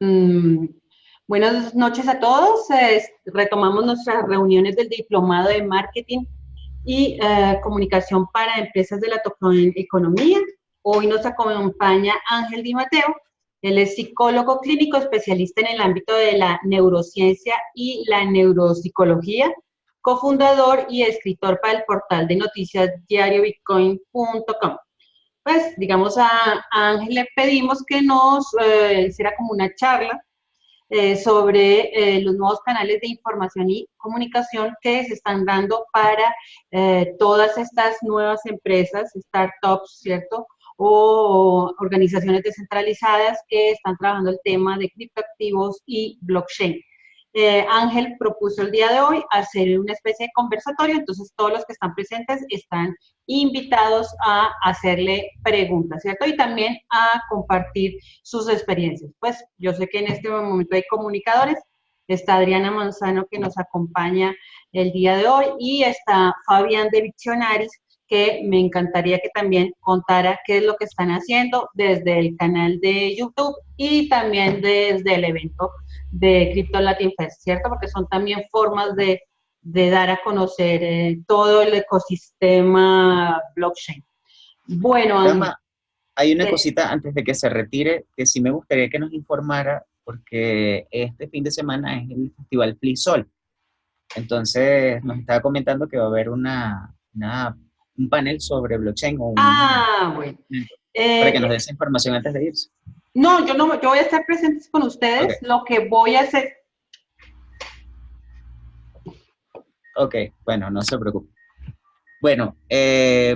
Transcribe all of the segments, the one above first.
Mm, buenas noches a todos. Retomamos nuestras reuniones del Diplomado de Marketing y Comunicación para Empresas de la Tocoeconomía. Hoy nos acompaña Ángel Di Mateo. Él es psicólogo clínico especialista en el ámbito de la neurociencia y la neuropsicología, cofundador y escritor para el portal de noticias diariobitcoin.com. Pues, digamos, a Ángel le pedimos que nos hiciera como una charla sobre los nuevos canales de información y comunicación que se están dando para todas estas nuevas empresas, startups, ¿cierto? O organizaciones descentralizadas que están trabajando el tema de criptoactivos y blockchain. Ángel propuso el día de hoy hacer una especie de conversatorio, entonces todos los que están presentes están invitados a hacerle preguntas, ¿cierto? Y también a compartir sus experiencias. Pues yo sé que en este momento hay comunicadores, está Adriana Manzano que nos acompaña el día de hoy y está Fabián de Viccionaris, que me encantaría que también contara qué es lo que están haciendo desde el canal de YouTube y también desde el evento de Crypto Latin Fest, ¿cierto? Porque son también formas de dar a conocer todo el ecosistema blockchain. Bueno, Ángel. Dama, hay una De, cosita antes de que se retire que sí me gustaría que nos informara, porque este fin de semana es el Festival Flisol. Entonces nos estaba comentando que va a haber un panel sobre blockchain bueno. para que nos dé Eh, esa información antes de irse. no, yo no, yo voy a estar presente con ustedes. Ok, Lo que voy a hacer, ok, bueno, no se preocupe. Bueno,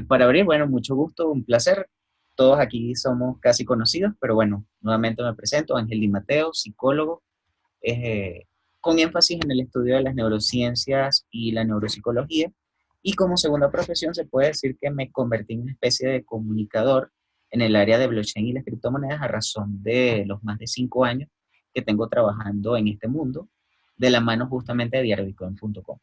para abrir, bueno, mucho gusto, un placer. Todos aquí somos casi conocidos, pero bueno, nuevamente me presento, Ángel Di Mateo, psicólogo, eh, con énfasis en el estudio de las neurociencias y la neuropsicología. Y como segunda profesión se puede decir que me convertí en una especie de comunicador en el área de blockchain y las criptomonedas a razón de los más de 5 años que tengo trabajando en este mundo, de la mano justamente de diariobitcoin.com.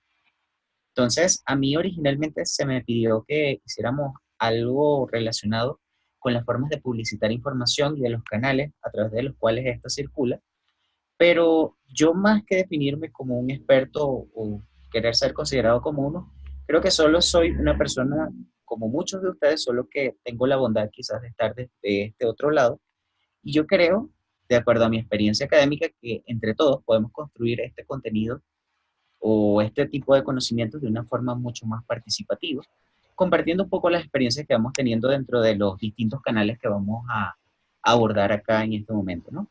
Entonces, a mí originalmente se me pidió que hiciéramos algo relacionado con las formas de publicitar información y de los canales a través de los cuales esta circula, pero yo más que definirme como un experto o querer ser considerado como uno, creo que solo soy una persona como muchos de ustedes, solo que tengo la bondad quizás de estar de este otro lado. Y yo creo, de acuerdo a mi experiencia académica, que entre todos podemos construir este contenido o este tipo de conocimientos de una forma mucho más participativa, compartiendo un poco las experiencias que vamos teniendo dentro de los distintos canales que vamos a abordar acá en este momento, ¿no?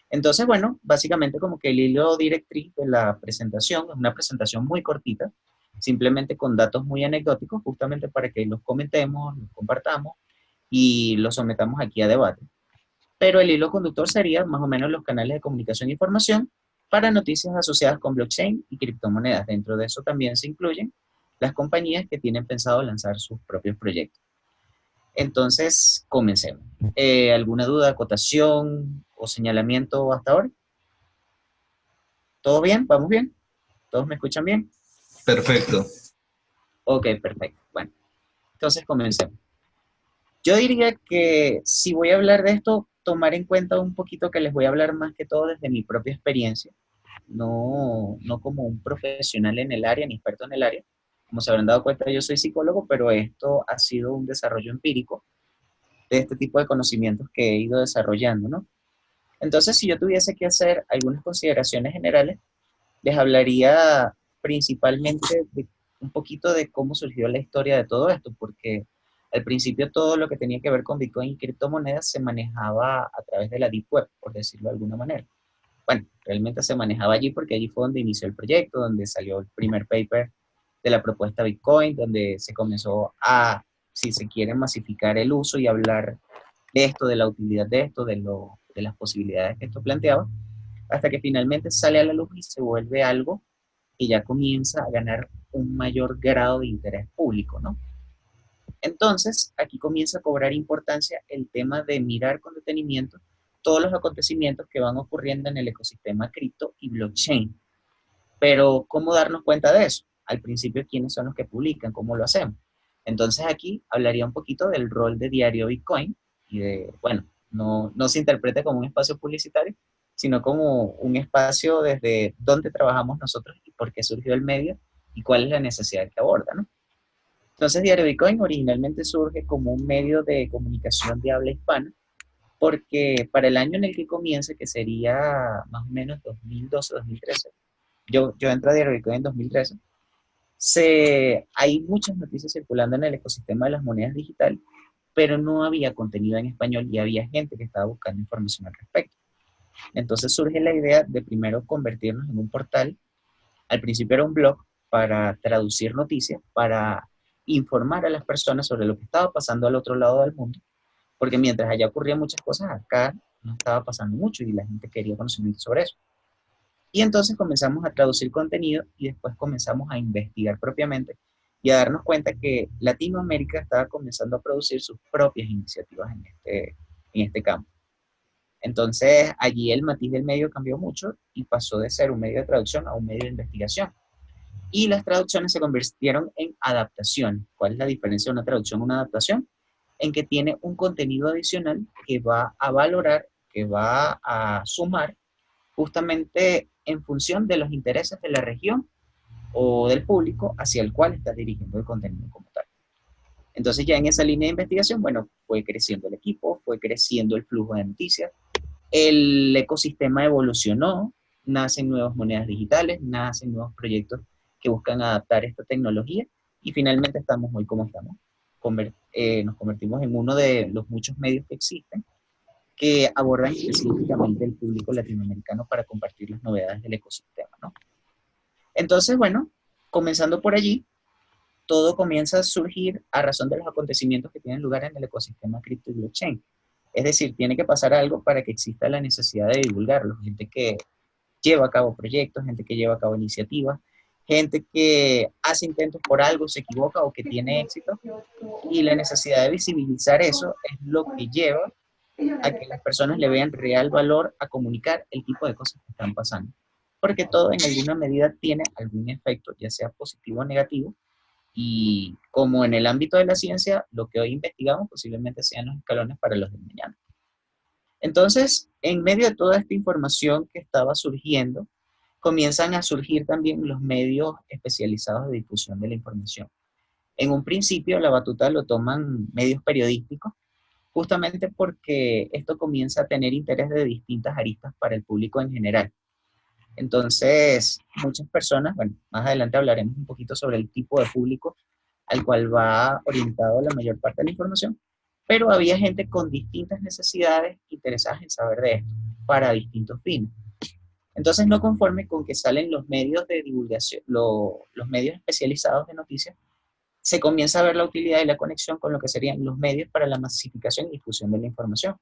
Entonces, bueno, básicamente como que el hilo directriz de la presentación es una presentación muy cortita, simplemente con datos muy anecdóticos, justamente para que los comentemos, los compartamos y los sometamos aquí a debate. Pero el hilo conductor sería más o menos los canales de comunicación e información para noticias asociadas con blockchain y criptomonedas. Dentro de eso también se incluyen las compañías que tienen pensado lanzar sus propios proyectos. Entonces, comencemos. ¿Alguna duda, acotación o señalamiento hasta ahora? ¿Todo bien? ¿Vamos bien? ¿Todos me escuchan bien? Perfecto. Ok, perfecto. Bueno, entonces comencemos. Yo diría que si voy a hablar de esto, tomar en cuenta un poquito que les voy a hablar más que todo desde mi propia experiencia, no como un profesional en el área ni experto en el área. Como se habrán dado cuenta, yo soy psicólogo, pero esto ha sido un desarrollo empírico de este tipo de conocimientos que he ido desarrollando, ¿no? Entonces, si yo tuviese que hacer algunas consideraciones generales, les hablaría principalmente de un poquito de cómo surgió la historia de todo esto, porque al principio todo lo que tenía que ver con Bitcoin y criptomonedas se manejaba a través de la Deep Web, por decirlo de alguna manera. Bueno, realmente se manejaba allí porque allí fue donde inició el proyecto, donde salió el primer paper de la propuesta Bitcoin, donde se comenzó a, si se quiere, masificar el uso y hablar de esto, de la utilidad de esto, de las posibilidades que esto planteaba, hasta que finalmente sale a la luz y se vuelve algo que ya comienza a ganar un mayor grado de interés público, ¿no? Entonces, aquí comienza a cobrar importancia el tema de mirar con detenimiento todos los acontecimientos que van ocurriendo en el ecosistema cripto y blockchain. Pero, ¿cómo darnos cuenta de eso? Al principio, ¿quiénes son los que publican? ¿Cómo lo hacemos? Entonces, aquí hablaría un poquito del rol de Diario Bitcoin y de, bueno, no se interprete como un espacio publicitario, sino como un espacio desde dónde trabajamos nosotros y por qué surgió el medio y cuál es la necesidad que aborda, ¿no? Entonces, Diario Bitcoin originalmente surge como un medio de comunicación de habla hispana, porque para el año en el que comienza, que sería más o menos 2012-2013, yo entro a Diario Bitcoin en 2013, hay muchas noticias circulando en el ecosistema de las monedas digitales, pero no había contenido en español y había gente que estaba buscando información al respecto. Entonces surge la idea de primero convertirnos en un portal. Al principio era un blog para traducir noticias, para informar a las personas sobre lo que estaba pasando al otro lado del mundo, porque mientras allá ocurrían muchas cosas, acá no estaba pasando mucho y la gente quería conocimiento sobre eso. Y entonces comenzamos a traducir contenido y después comenzamos a investigar propiamente y a darnos cuenta que Latinoamérica estaba comenzando a producir sus propias iniciativas en este campo. Entonces allí el matiz del medio cambió mucho y pasó de ser un medio de traducción a un medio de investigación. Y las traducciones se convirtieron en adaptación. ¿Cuál es la diferencia de una traducción a una adaptación? En que tiene un contenido adicional que va a valorar, que va a sumar justamente en función de los intereses de la región o del público hacia el cual estás dirigiendo el contenido como tal. Entonces ya en esa línea de investigación, bueno, fue creciendo el equipo, fue creciendo el flujo de noticias, el ecosistema evolucionó, nacen nuevas monedas digitales, nacen nuevos proyectos que buscan adaptar esta tecnología y finalmente estamos hoy como estamos. Nos convertimos en uno de los muchos medios que existen que abordan específicamente el público latinoamericano para compartir las novedades del ecosistema, ¿no? Entonces, bueno, comenzando por allí, todo comienza a surgir a razón de los acontecimientos que tienen lugar en el ecosistema cripto y blockchain. Es decir, tiene que pasar algo para que exista la necesidad de divulgarlo. Gente que lleva a cabo proyectos, gente que lleva a cabo iniciativas, gente que hace intentos por algo, se equivoca o que tiene éxito, y la necesidad de visibilizar eso es lo que lleva a que las personas le vean real valor a comunicar el tipo de cosas que están pasando. Porque todo en alguna medida tiene algún efecto, ya sea positivo o negativo, y como en el ámbito de la ciencia, lo que hoy investigamos posiblemente sean los escalones para los de mañana. Entonces, en medio de toda esta información que estaba surgiendo, comienzan a surgir también los medios especializados de difusión de la información. En un principio, la batuta lo toman medios periodísticos, justamente porque esto comienza a tener interés de distintas aristas para el público en general. Entonces, muchas personas, bueno, más adelante hablaremos un poquito sobre el tipo de público al cual va orientado la mayor parte de la información, pero había gente con distintas necesidades interesadas en saber de esto para distintos fines. Entonces, no conforme con que salen los medios de divulgación, los medios especializados de noticias, se comienza a ver la utilidad y la conexión con lo que serían los medios para la masificación y difusión de la información,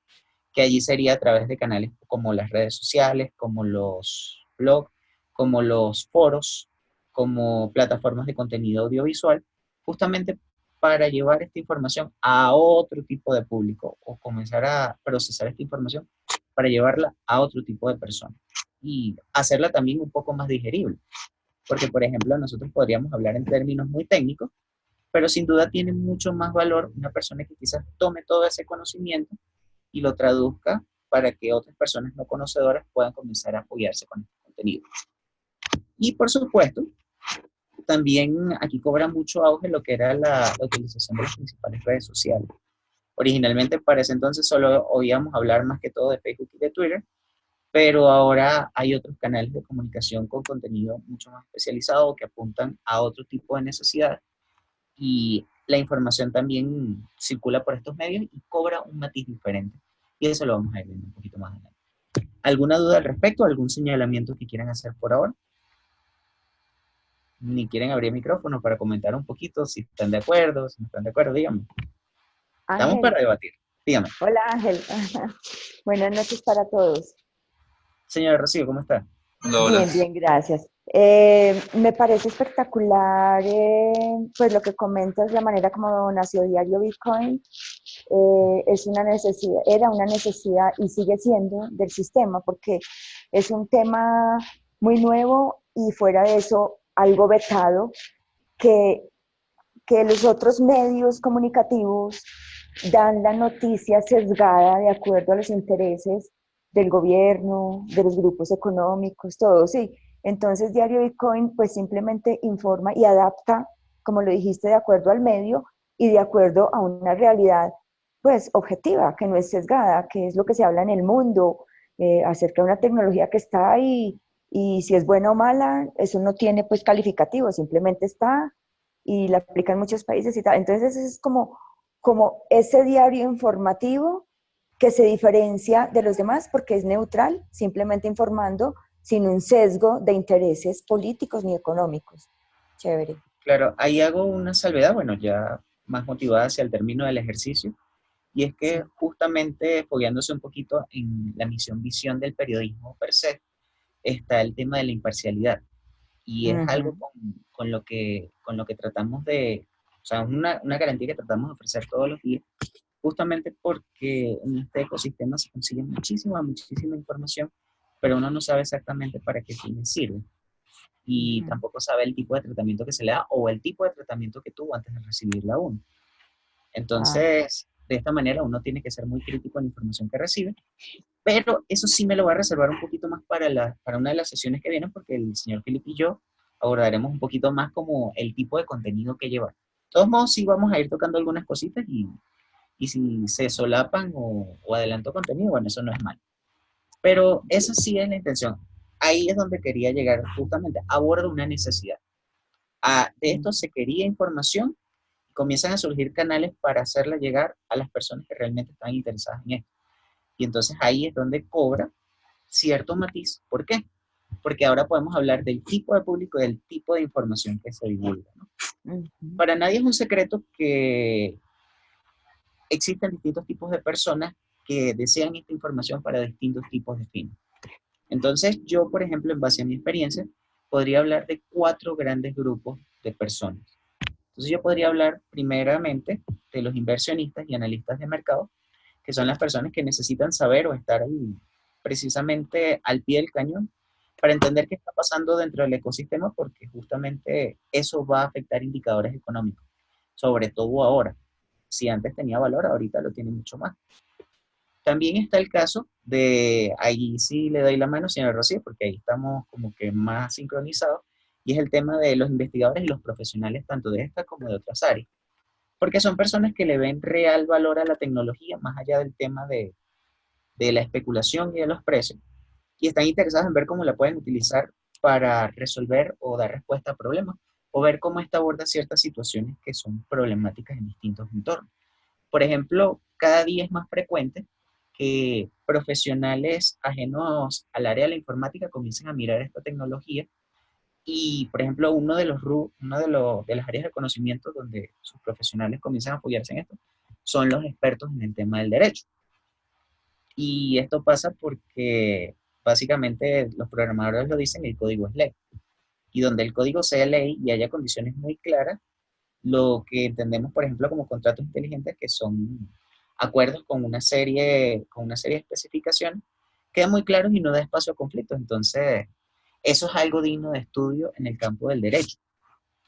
que allí sería a través de canales como las redes sociales, como los blogs, como los foros, como plataformas de contenido audiovisual, justamente para llevar esta información a otro tipo de público o comenzar a procesar esta información para llevarla a otro tipo de personas y hacerla también un poco más digerible. Porque, por ejemplo, nosotros podríamos hablar en términos muy técnicos, pero sin duda tiene mucho más valor una persona que quizás tome todo ese conocimiento y lo traduzca para que otras personas no conocedoras puedan comenzar a apoyarse con este contenido. Y por supuesto, también aquí cobra mucho auge lo que era la utilización de las principales redes sociales. Originalmente para ese entonces solo oíamos hablar más que todo de Facebook y de Twitter, pero ahora hay otros canales de comunicación con contenido mucho más especializado que apuntan a otro tipo de necesidades y la información también circula por estos medios y cobra un matiz diferente. Y eso lo vamos a ir viendo un poquito más adelante. ¿Alguna duda al respecto? ¿Algún señalamiento que quieran hacer por ahora? Ni quieren abrir micrófono para comentar un poquito si están de acuerdo, si no están de acuerdo, díganme. Estamos Ángel, para debatir. Dígame. hola Ángel. Buenas noches para todos. Señora Rocío, ¿cómo está? Hola, hola. Bien, bien, gracias. Me parece espectacular pues lo que comentas, la manera como nació Diario Bitcoin. Es una necesidad, era una necesidad y sigue siendo del sistema porque es un tema muy nuevo y fuera de eso algo vetado que, que los otros medios comunicativos dan la noticia sesgada de acuerdo a los intereses del gobierno, de los grupos económicos, todo, sí. Entonces Diario Bitcoin pues simplemente informa y adapta, como lo dijiste, de acuerdo al medio y de acuerdo a una realidad pues objetiva, que no es sesgada, que es lo que se habla en el mundo acerca de una tecnología que está ahí y si es buena o mala, eso no tiene pues calificativo, simplemente está y la aplican en muchos países y tal. Entonces es como ese diario informativo que se diferencia de los demás porque es neutral, simplemente informando sin un sesgo de intereses políticos ni económicos. Chévere. Claro, ahí hago una salvedad, bueno, ya más motivada hacia el término del ejercicio, y es que Sí. justamente fogueándose un poquito en la misión, visión del periodismo per se, está el tema de la imparcialidad. Y es algo Ujú. con lo que tratamos de, o sea, una garantía que tratamos de ofrecer todos los días, justamente porque en este ecosistema se consigue muchísima información, pero uno no sabe exactamente para qué fines sirve. Y Ujú. tampoco sabe el tipo de tratamiento que se le da o el tipo de tratamiento que tuvo antes de recibirla uno. Ah, Entonces, de esta manera uno tiene que ser muy crítico en la información que recibe, pero eso sí me lo voy a reservar un poquito más para una de las sesiones que vienen, porque el señor Felipe y yo abordaremos un poquito más como el tipo de contenido que llevar. De todos modos, sí vamos a ir tocando algunas cositas y si se solapan o adelanto contenido, bueno, eso no es mal. Pero esa sí es la intención. Ahí es donde quería llegar justamente, abordo una necesidad. De esto se quería información, comienzan a surgir canales para hacerla llegar a las personas que realmente están interesadas en esto. Y entonces ahí es donde cobra cierto matiz. ¿Por qué? Porque ahora podemos hablar del tipo de público y del tipo de información que se divulga, ¿no? ujú. Para nadie es un secreto que existen distintos tipos de personas que desean esta información para distintos tipos de fines. Entonces, yo, por ejemplo, en base a mi experiencia, podría hablar de 4 grandes grupos de personas. Entonces, yo podría hablar primeramente de los inversionistas y analistas de mercado, que son las personas que necesitan saber o estar ahí precisamente al pie del cañón para entender qué está pasando dentro del ecosistema, porque justamente eso va a afectar indicadores económicos, sobre todo ahora. Si antes tenía valor, ahorita lo tiene mucho más. También está el caso de, ahí sí le doy la mano, señor Rocío, porque ahí estamos como que más sincronizados, y es el tema de los investigadores y los profesionales, tanto de esta como de otras áreas, porque son personas que le ven real valor a la tecnología, más allá del tema de la especulación y de los precios, y están interesados en ver cómo la pueden utilizar para resolver o dar respuesta a problemas, o ver cómo esta aborda ciertas situaciones que son problemáticas en distintos entornos. Por ejemplo, cada día es más frecuente que profesionales ajenos al área de la informática comiencen a mirar esta tecnología y, por ejemplo, de las áreas de conocimiento donde sus profesionales comienzan a apoyarse en esto son los expertos en el tema del derecho. Y esto pasa porque básicamente los programadores lo dicen, el código es ley. Y donde el código sea ley y haya condiciones muy claras, lo que entendemos, por ejemplo, como contratos inteligentes, que son acuerdos con una serie de especificaciones, quedan muy claros y no da espacio a conflictos. Entonces, eso es algo digno de estudio en el campo del derecho,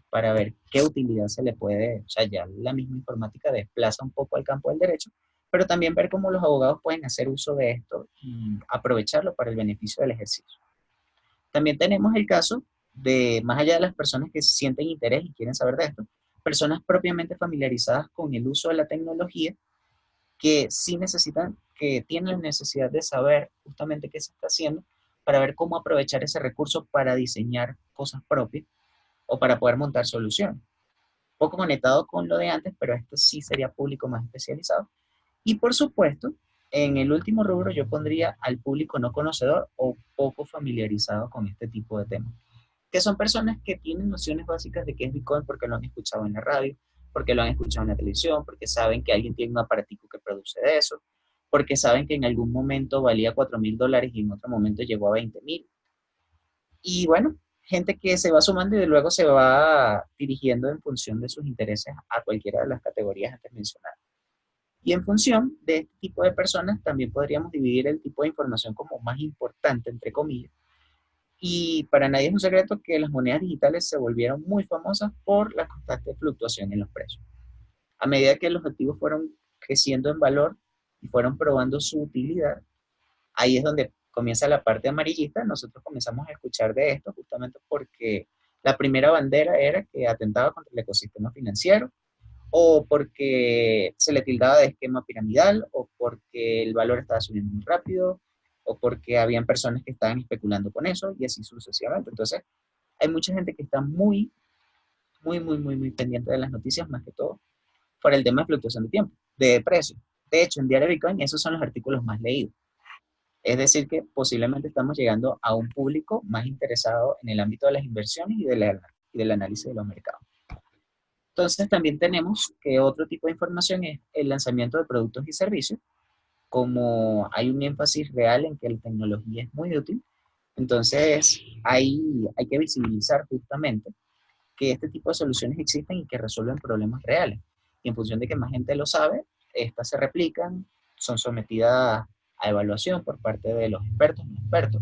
para ver qué utilidad se le puede, o sea, ya la misma informática desplaza un poco al campo del derecho, pero también ver cómo los abogados pueden hacer uso de esto y aprovecharlo para el beneficio del ejercicio. También tenemos el caso de, más allá de las personas que sienten interés y quieren saber de esto, personas propiamente familiarizadas con el uso de la tecnología que sí necesitan, que tienen la necesidad de saber justamente qué se está haciendo para ver cómo aprovechar ese recurso para diseñar cosas propias o para poder montar soluciones. Poco conectado con lo de antes, pero esto sí sería público más especializado. Y por supuesto, en el último rubro yo pondría al público no conocedor o poco familiarizado con este tipo de temas, que son personas que tienen nociones básicas de qué es Bitcoin porque lo han escuchado en la radio, porque lo han escuchado en la televisión, porque saben que alguien tiene un aparatico que produce de eso, porque saben que en algún momento valía $4,000 y en otro momento llegó a 20,000. Y bueno, gente que se va sumando y luego se va dirigiendo en función de sus intereses a cualquiera de las categorías antes mencionadas. Y en función de este tipo de personas también podríamos dividir el tipo de información como más importante, entre comillas. Y para nadie es un secreto que las monedas digitales se volvieron muy famosas por la constante fluctuación en los precios. A medida que los activos fueron creciendo en valor y fueron probando su utilidad, ahí es donde comienza la parte amarillista. Nosotros comenzamos a escuchar de esto justamente porque la primera bandera era que atentaba contra el ecosistema financiero, o porque se le tildaba de esquema piramidal, o porque el valor estaba subiendo muy rápido, o porque habían personas que estaban especulando con eso, y así sucesivamente. Entonces, hay mucha gente que está muy pendiente de las noticias, más que todo, por el tema de fluctuación de tiempo, de precio. De hecho, en Diario Bitcoin, esos son los artículos más leídos. Es decir, que posiblemente estamos llegando a un público más interesado en el ámbito de las inversiones y del análisis de los mercados. Entonces, también tenemos que otro tipo de información es el lanzamiento de productos y servicios. Como hay un énfasis real en que la tecnología es muy útil, entonces hay que visibilizar justamente que este tipo de soluciones existen y que resuelven problemas reales. Y en función de que más gente lo sabe, estas se replican, son sometidas a evaluación por parte de los expertos y no expertos.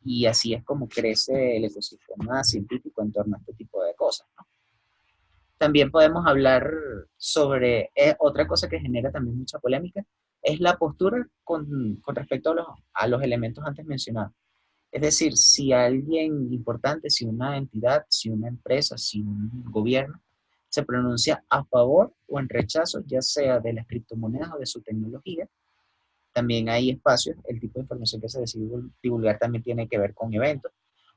Y así es como crece el ecosistema científico en torno a este tipo de cosas, ¿no? También podemos hablar sobre otra cosa que genera también mucha polémica, es la postura con respecto a los elementos antes mencionados. Es decir, si alguien importante, si una entidad, si una empresa, si un gobierno se pronuncia a favor o en rechazo, ya sea de las criptomonedas o de su tecnología, también hay espacios, el tipo de información que se decide divulgar también tiene que ver con eventos,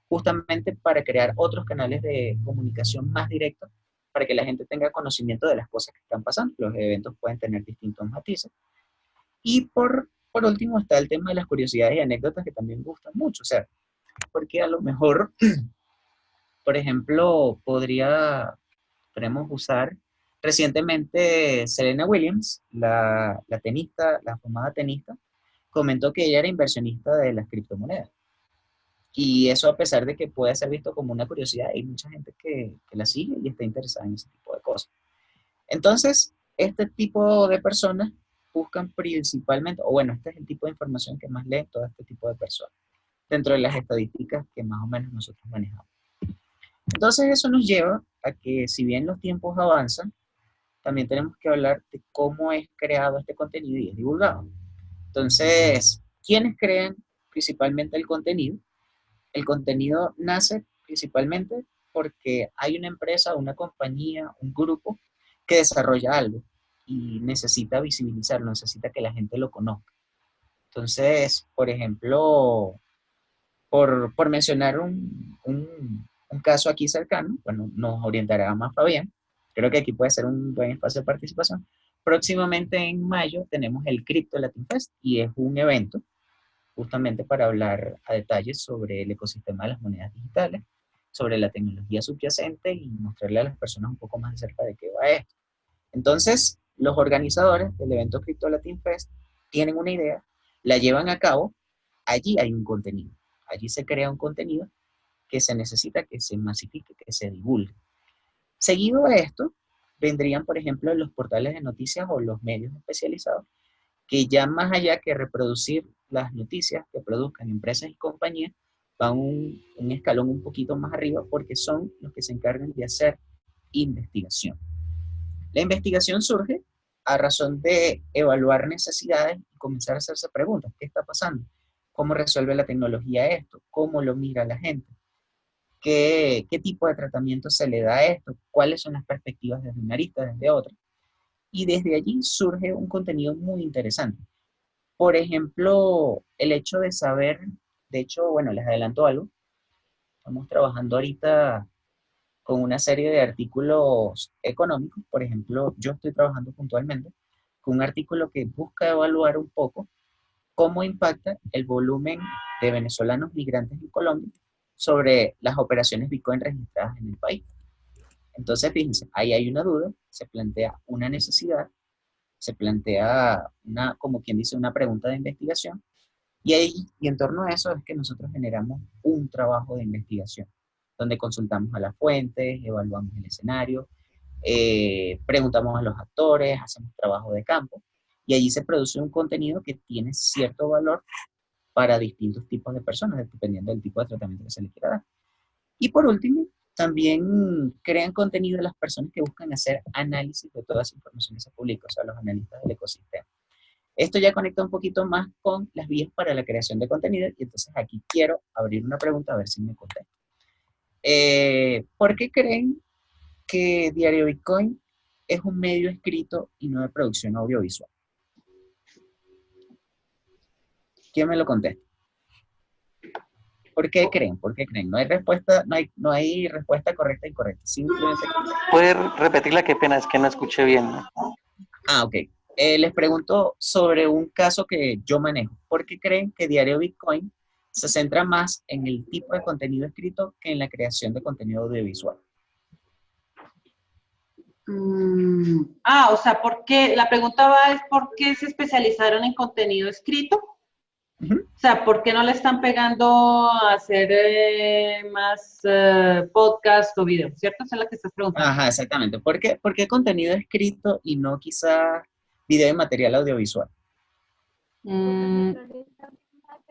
justamente para crear otros canales de comunicación más directos, para que la gente tenga conocimiento de las cosas que están pasando. Los eventos pueden tener distintos matices. Y por último está el tema de las curiosidades y anécdotas que también gustan mucho, o sea, porque a lo mejor, por ejemplo, podremos usar recientemente Serena Williams, la tenista, la famosa tenista, comentó que ella era inversionista de las criptomonedas. Y eso, a pesar de que puede ser visto como una curiosidad, hay mucha gente que la sigue y está interesada en ese tipo de cosas. Entonces, este tipo de personas buscan principalmente, o bueno, este es el tipo de información que más leen todo este tipo de personas, dentro de las estadísticas que más o menos nosotros manejamos. Entonces, eso nos lleva a que, si bien los tiempos avanzan, también tenemos que hablar de cómo es creado este contenido y es divulgado. Entonces, ¿quiénes crean principalmente el contenido? El contenido nace principalmente porque hay una empresa, una compañía, un grupo que desarrolla algo y necesita visibilizarlo, necesita que la gente lo conozca. Entonces, por ejemplo, por mencionar un caso aquí cercano, bueno, nos orientará más Fabián, creo que aquí puede ser un buen espacio de participación. Próximamente en mayo tenemos el Crypto Latin Fest y es un evento justamente para hablar a detalle sobre el ecosistema de las monedas digitales, sobre la tecnología subyacente y mostrarle a las personas un poco más de cerca de qué va esto. Entonces, los organizadores del evento Crypto Latin Fest tienen una idea, la llevan a cabo, allí hay un contenido, allí se crea un contenido que se necesita que se masifique, que se divulgue. Seguido a esto, vendrían, por ejemplo, los portales de noticias o los medios especializados que ya más allá que reproducir las noticias que produzcan empresas y compañías, van un escalón un poquito más arriba porque son los que se encargan de hacer investigación. La investigación surge a razón de evaluar necesidades y comenzar a hacerse preguntas. ¿Qué está pasando? ¿Cómo resuelve la tecnología esto? ¿Cómo lo mira la gente? ¿Qué tipo de tratamiento se le da a esto? ¿Cuáles son las perspectivas desde una arista, desde otra? Y desde allí surge un contenido muy interesante. Por ejemplo, el hecho de saber, de hecho, bueno, les adelanto algo, estamos trabajando ahorita con una serie de artículos económicos. Por ejemplo, yo estoy trabajando puntualmente con un artículo que busca evaluar un poco cómo impacta el volumen de venezolanos migrantes en Colombia sobre las operaciones Bitcoin registradas en el país. Entonces, fíjense, ahí hay una duda, se plantea una necesidad, se plantea una, como quien dice, una pregunta de investigación. Y ahí, y en torno a eso es que nosotros generamos un trabajo de investigación, donde consultamos a las fuentes, evaluamos el escenario, preguntamos a los actores, hacemos trabajo de campo, y allí se produce un contenido que tiene cierto valor para distintos tipos de personas, dependiendo del tipo de tratamiento que se le quiera dar. Y por último, también crean contenido las personas que buscan hacer análisis de toda esa información que se publica, o sea, los analistas del ecosistema. Esto ya conecta un poquito más con las vías para la creación de contenido y entonces aquí quiero abrir una pregunta a ver si me contesta. ¿Por qué creen que Diario Bitcoin es un medio escrito y no de producción audiovisual? ¿Quién me lo contesta? ¿Por qué creen? ¿Por qué creen? No hay respuesta, no hay respuesta correcta e incorrecta. Simplemente. ¿Puede repetirla? Qué pena, es que no escuché bien, ¿no? Ok. Les pregunto sobre un caso que yo manejo. ¿Por qué creen que Diario Bitcoin se centra más en el tipo de contenido escrito que en la creación de contenido audiovisual? O sea, la pregunta es ¿por qué se especializaron en contenido escrito? Uh-huh. O sea, ¿por qué no le están pegando a hacer más podcast o video? ¿Cierto? Esa es la que estás preguntando. Ajá, exactamente. ¿Por qué contenido escrito y no quizá video y material audiovisual?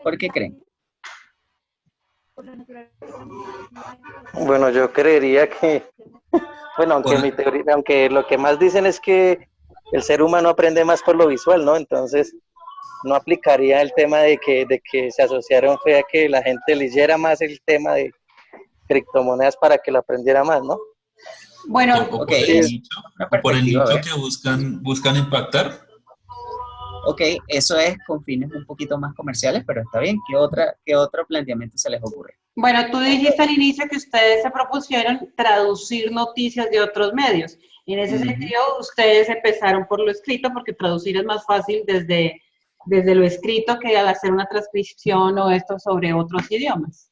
¿Por qué creen? Bueno, yo creería que, bueno, aunque mi teoría, aunque lo que más dicen es que el ser humano aprende más por lo visual, ¿no? Entonces, no aplicaría el tema de que se asociaron fue a que la gente leyera más el tema de criptomonedas para que lo aprendiera más, ¿no? Bueno, o por el nicho que buscan impactar. Ok, eso es con fines un poquito más comerciales, pero está bien. ¿Qué otro planteamiento se les ocurre? Bueno, tú dijiste al inicio que ustedes se propusieron traducir noticias de otros medios. En ese sentido, ustedes empezaron por lo escrito, porque traducir es más fácil desde lo escrito que al hacer una transcripción o esto sobre otros idiomas.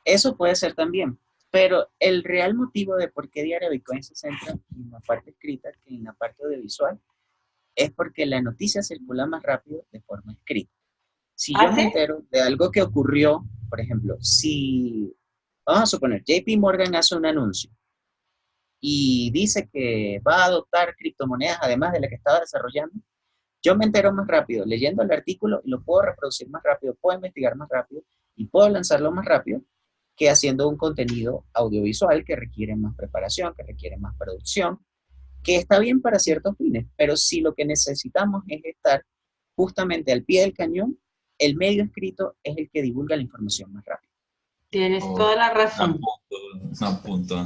Eso puede ser también, pero el real motivo de por qué Diario Bitcoin se centra en la parte escrita que en la parte audiovisual es porque la noticia circula más rápido de forma escrita. Si yo me entero de algo que ocurrió, por ejemplo, si, vamos a suponer, JP Morgan hace un anuncio y dice que va a adoptar criptomonedas además de la que estaba desarrollando, yo me entero más rápido leyendo el artículo y lo puedo reproducir más rápido, puedo investigar más rápido y puedo lanzarlo más rápido que haciendo un contenido audiovisual que requiere más preparación, que requiere más producción, que está bien para ciertos fines, pero si lo que necesitamos es estar justamente al pie del cañón, el medio escrito es el que divulga la información más rápido. Tienes toda la razón.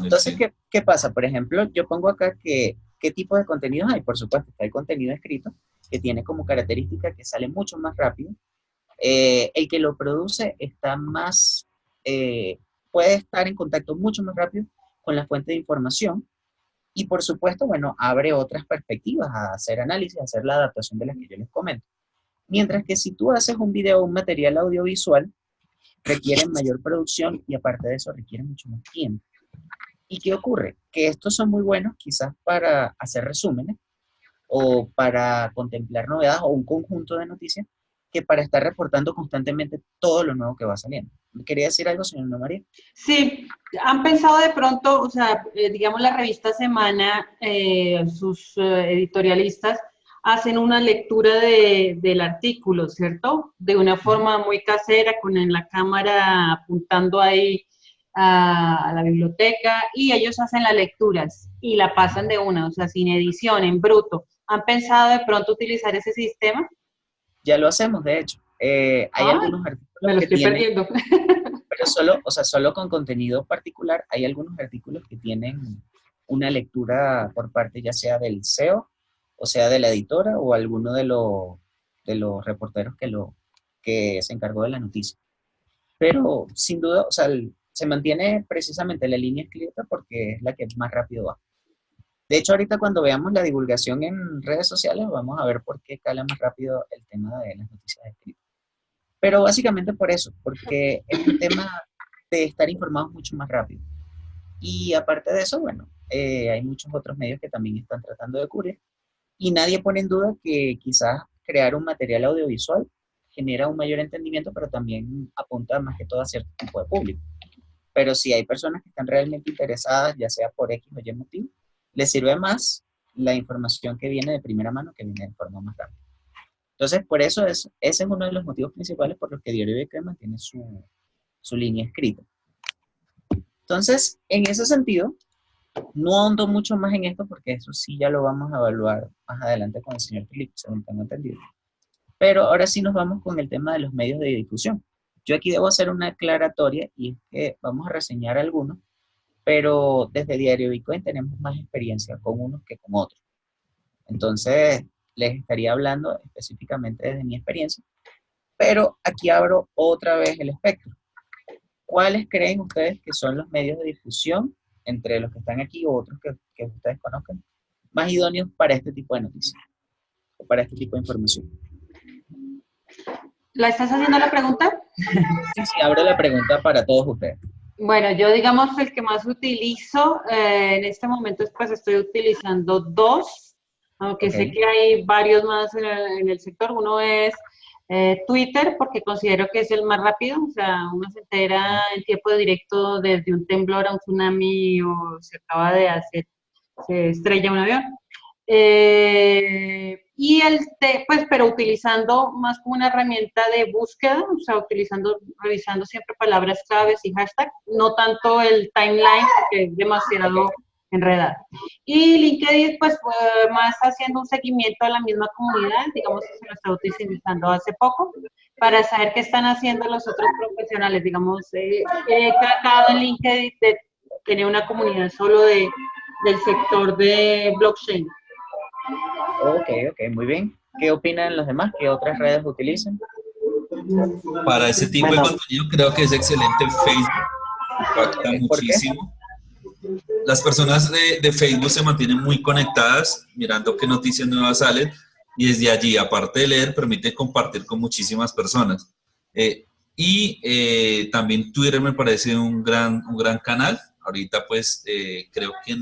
Entonces, ¿qué pasa? Por ejemplo, yo pongo acá qué tipo de contenidos hay. Por supuesto, está el contenido escrito, que tiene como característica que sale mucho más rápido. El que lo produce está más, puede estar en contacto mucho más rápido con la fuente de información y por supuesto, bueno, abre otras perspectivas a hacer análisis, a hacer la adaptación de las que yo les comento. Mientras que si tú haces un video o un material audiovisual, requiere mayor producción y aparte de eso requiere mucho más tiempo. ¿Y qué ocurre? Que estos son muy buenos quizás para hacer resúmenes o para contemplar novedades o un conjunto de noticias que para estar reportando constantemente todo lo nuevo que va saliendo. ¿Quería decir algo, señor Ana María? Sí, han pensado de pronto, o sea, digamos la revista Semana, sus editorialistas hacen una lectura del artículo, ¿cierto? De una forma muy casera, en la cámara apuntando ahí a la biblioteca y ellos hacen las lecturas y la pasan de una, o sea, sin edición, en bruto. ¿Han pensado de pronto utilizar ese sistema? Ya lo hacemos, de hecho. Hay algunos artículos me lo estoy perdiendo. Pero solo con contenido particular, hay algunos artículos que tienen una lectura por parte ya sea del SEO, o sea de la editora, o alguno de los reporteros que se encargó de la noticia. Pero sin duda, o sea, se mantiene precisamente la línea escrita porque es la que más rápido va. De hecho, ahorita cuando veamos la divulgación en redes sociales, vamos a ver por qué cala más rápido el tema de las noticias escritas. Pero básicamente por eso, porque es un tema de estar informados mucho más rápido. Y aparte de eso, bueno, hay muchos otros medios que también están tratando de cubrir. Y nadie pone en duda que quizás crear un material audiovisual genera un mayor entendimiento, pero también apunta más que todo a cierto tipo de público. Pero si hay personas que están realmente interesadas, ya sea por X o Y motivo, les sirve más la información que viene de primera mano que viene de forma más rápida. Entonces, por eso ese es uno de los motivos principales por los que Diario Bitcoin mantiene su línea escrita. Entonces, en ese sentido, No ahondo mucho más en esto porque eso sí ya lo vamos a evaluar más adelante con el señor Felipe, según tengo entendido. Pero ahora sí nos vamos con el tema de los medios de difusión. Yo aquí debo hacer una aclaratoria y es que vamos a reseñar algunos, pero desde Diario Bitcoin tenemos más experiencia con unos que con otros. Entonces, les estaría hablando específicamente desde mi experiencia, pero aquí abro otra vez el espectro. ¿Cuáles creen ustedes que son los medios de difusión, entre los que están aquí o otros que ustedes conozcan, más idóneos para este tipo de noticias o para este tipo de información? ¿La estás haciendo la pregunta? Sí, sí, abro la pregunta para todos ustedes. Bueno, yo digamos el que más utilizo en este momento, pues estoy utilizando dos, aunque sé que hay varios más en el sector. Uno es Twitter, porque considero que es el más rápido, o sea, uno se entera en tiempo de directo desde un temblor a un tsunami o se estrella un avión. Pues, pero utilizando más como una herramienta de búsqueda, o sea, revisando siempre palabras claves y hashtag, no tanto el timeline, porque es demasiado enredado. Y LinkedIn, pues, más haciendo un seguimiento a la misma comunidad, digamos que se lo está utilizando hace poco, para saber qué están haciendo los otros profesionales. Digamos, he tratado en LinkedIn de tener una comunidad solo del sector de blockchain. Ok, muy bien. ¿Qué opinan los demás? ¿Qué otras redes utilizan? Para ese tipo de contenido creo que es excelente Facebook. Impacta muchísimo. Las personas de Facebook se mantienen muy conectadas, mirando qué noticias nuevas salen, y desde allí, aparte de leer, permite compartir con muchísimas personas. También Twitter me parece un gran canal. Ahorita pues creo que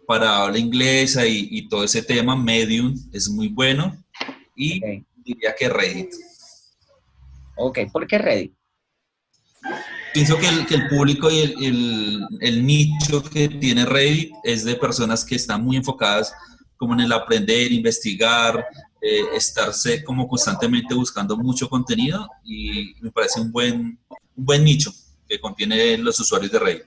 para habla inglesa y todo ese tema, Medium es muy bueno, y diría que Reddit. Ok, ¿por qué Reddit? Pienso que el público y el nicho que tiene Reddit es de personas que están muy enfocadas como en el aprender, investigar, estarse como constantemente buscando mucho contenido, y me parece un buen nicho que contiene los usuarios de Reddit.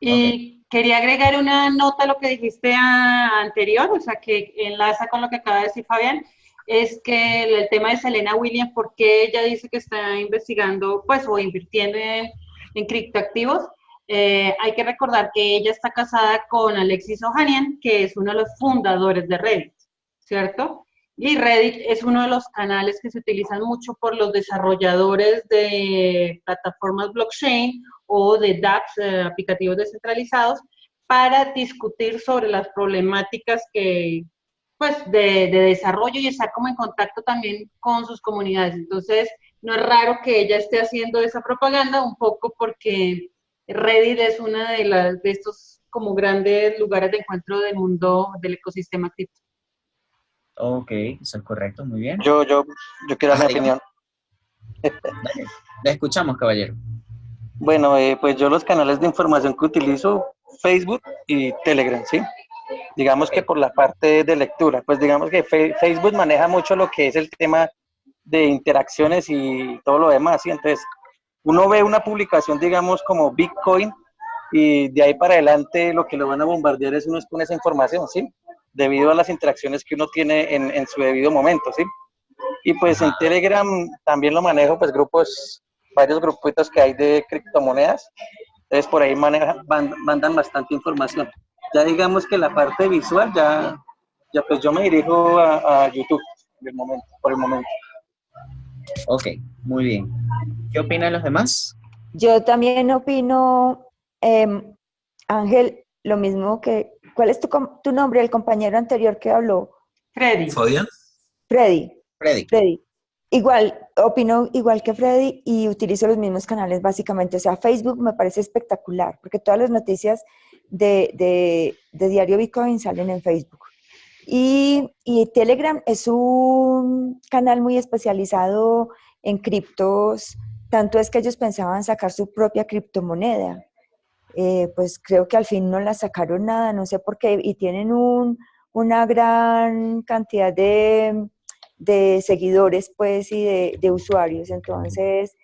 Y quería agregar una nota a lo que dijiste anterior, o sea, que enlaza con lo que acaba de decir Fabián, es que el tema de Serena Williams, porque ella dice que está investigando, pues, o invirtiendo en criptoactivos. Hay que recordar que ella está casada con Alexis Ohanian, que es uno de los fundadores de Reddit, ¿cierto? Y Reddit es uno de los canales que se utilizan mucho por los desarrolladores de plataformas blockchain o de dApps, aplicativos descentralizados, para discutir sobre las problemáticas pues, de desarrollo y estar como en contacto también con sus comunidades. Entonces, no es raro que ella esté haciendo esa propaganda, un poco porque Reddit es una de estos como grandes lugares de encuentro del mundo del ecosistema cripto. Ok, eso es correcto, muy bien. Yo quiero dar mi opinión. Dale, la escuchamos, caballero. Bueno, pues yo los canales de información que utilizo, Facebook y Telegram, ¿sí? Digamos que por la parte de lectura, pues digamos que Facebook maneja mucho lo que es el tema de interacciones y todo lo demás, ¿sí? Entonces, uno ve una publicación, digamos, como Bitcoin, y de ahí para adelante lo que lo van a bombardear es uno con esa información, ¿sí? Debido a las interacciones que uno tiene en su debido momento, ¿sí? Y pues en Telegram también lo manejo, pues varios grupitos que hay de criptomonedas, entonces por ahí mandan bastante información. Ya digamos que la parte visual, ya pues yo me dirijo a YouTube por el momento. Ok, muy bien. ¿Qué opinan los demás? Yo también opino, Ángel, lo mismo que... ¿Cuál es tu nombre, el compañero anterior que habló? Freddy. ¿Fabián? Freddy. Igual, opino igual que Freddy y utilizo los mismos canales básicamente. O sea, Facebook me parece espectacular porque todas las noticias de Diario Bitcoin salen en Facebook. Y Telegram es un canal muy especializado en criptos, tanto es que ellos pensaban sacar su propia criptomoneda. Pues creo que al fin no la sacaron nada, no sé por qué, y tienen una gran cantidad de seguidores, pues, y de usuarios. Entonces,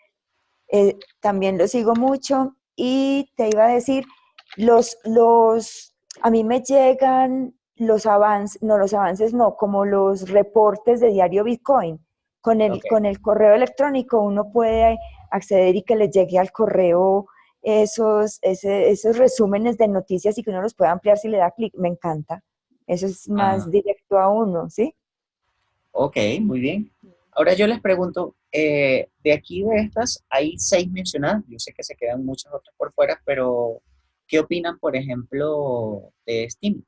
también lo sigo mucho. Y te iba a decir, a mí me llegan los avances no, como los reportes de Diario Bitcoin. Ok. Con el correo electrónico uno puede acceder y que le llegue al correo esos resúmenes de noticias y que uno los pueda ampliar si le da clic. Me encanta. Eso es más Ah, directo a uno, ¿sí? ok, muy bien. Ahora yo les pregunto, de aquí de estas, hay 6 mencionadas, yo sé que se quedan muchas otras por fuera, pero ¿qué opinan, por ejemplo, de Steam?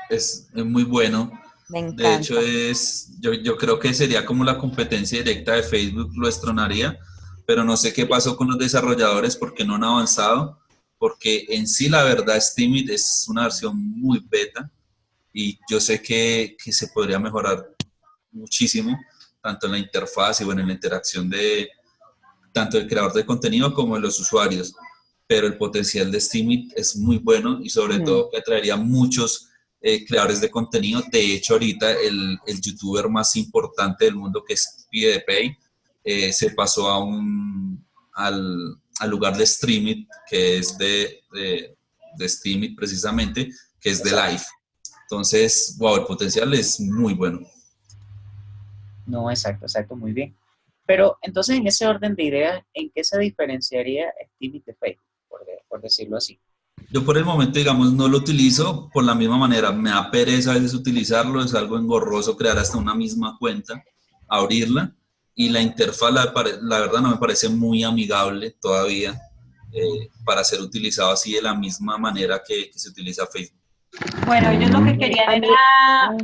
Es muy bueno. Me De hecho, encanta. yo creo que sería como la competencia directa de Facebook, lo destronaría, pero no sé qué pasó con los desarrolladores, porque no han avanzado, porque en sí la verdad Steemit es una versión muy beta y yo sé que se podría mejorar muchísimo, tanto en la interfaz y bueno, en la interacción de tanto el creador de contenido como de los usuarios, pero el potencial de Steemit es muy bueno y sobre Ujú. todo que atraería muchos creadores de contenido. De hecho, ahorita el youtuber más importante del mundo, que es PewDiePie, se pasó al lugar de Streamit, que es de Steemit precisamente, que es de Exacto. Live. Entonces, wow, el potencial es muy bueno. No, exacto, exacto, muy bien. Pero entonces, en ese orden de ideas, ¿en qué se diferenciaría Steam de Facebook, por decirlo así? Yo por el momento, digamos, no lo utilizo por la misma manera. Me da pereza a veces utilizarlo, es algo engorroso crear hasta una misma cuenta, abrirla. Y la interfaz, la verdad, no me parece muy amigable todavía para ser utilizado así de la misma manera que se utiliza Facebook. Bueno, ellos lo que querían A era... mí,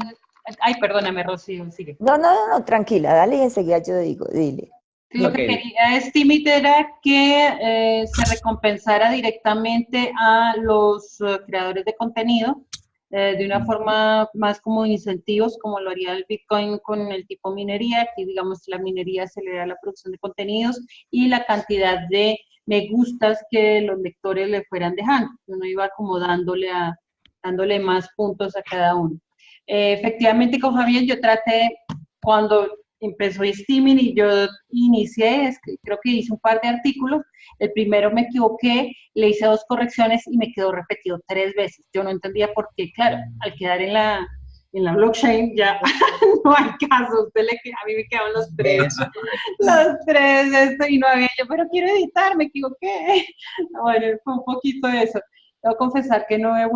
Ay, perdóname, Rocío, sigue. no, tranquila, dale y enseguida yo digo, dile. Sí, lo Ok, que quería Steemit era que se recompensara directamente a los creadores de contenido de una forma más como incentivos, como lo haría el Bitcoin con el tipo minería. Aquí, digamos, la minería acelera la producción de contenidos y la cantidad de me gustas que los lectores le fueran dejando. Uno iba como dándole más puntos a cada uno. Efectivamente, con Javier, yo traté, cuando empezó Steaming y yo inicié, creo que hice un par de artículos. El primero me equivoqué, le hice 2 correcciones y me quedó repetido 3 veces. Yo no entendía por qué, claro, al quedar en la blockchain ya no hay caso. A mí me quedaban eso es correcto. los tres, y no había yo, pero quiero editar, me equivoqué. Bueno, fue un poquito de eso. Debo confesar que no he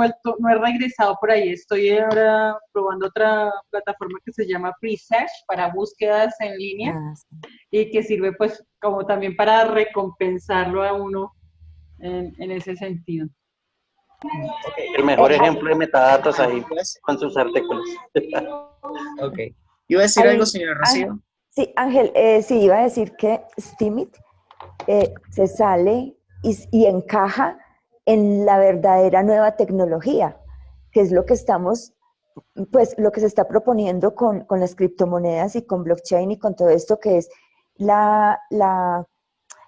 regresado por ahí. Estoy ahora probando otra plataforma que se llama Presearch para búsquedas en línea Ah, sí. y que sirve pues como también para recompensarlo a uno en ese sentido. Ok, El mejor Ah, ejemplo de metadatos ahí iba a decir- con sus artículos. ok. ¿Iba a decir algo, ahí, señora Rocío? sí, Ángel, sí, iba a decir que Steemit se sale y encaja en la verdadera nueva tecnología, que es lo que estamos, pues lo que se está proponiendo con las criptomonedas y con blockchain y con todo esto que es la, la,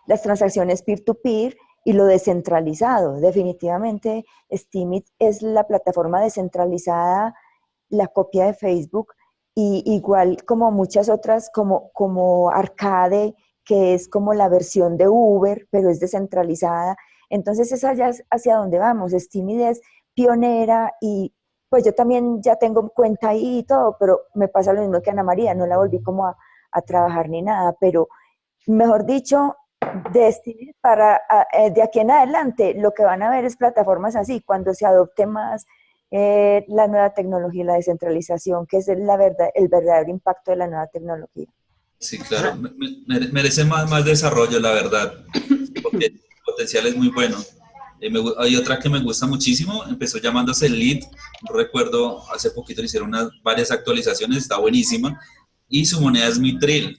las transacciones peer-to-peer y lo descentralizado. Definitivamente, Steemit es la plataforma descentralizada, la copia de Facebook, y igual como muchas otras, como Arcade, que es como la versión de Uber, pero es descentralizada. Entonces, es allá hacia donde vamos. Steemit es pionera y pues yo también ya tengo cuenta ahí y todo, pero me pasa lo mismo que Ana María, no la volví como a trabajar ni nada, pero mejor dicho, de aquí en adelante, lo que van a ver es plataformas así, cuando se adopte más la nueva tecnología y la descentralización, que es el verdadero impacto de la nueva tecnología. Sí, claro, merece más desarrollo, la verdad, porque el potencial es muy bueno. Hay otra que me gusta muchísimo, empezó llamándose Lead, no recuerdo, hace poquito le hicieron varias actualizaciones, está buenísima, y su moneda es Mitril,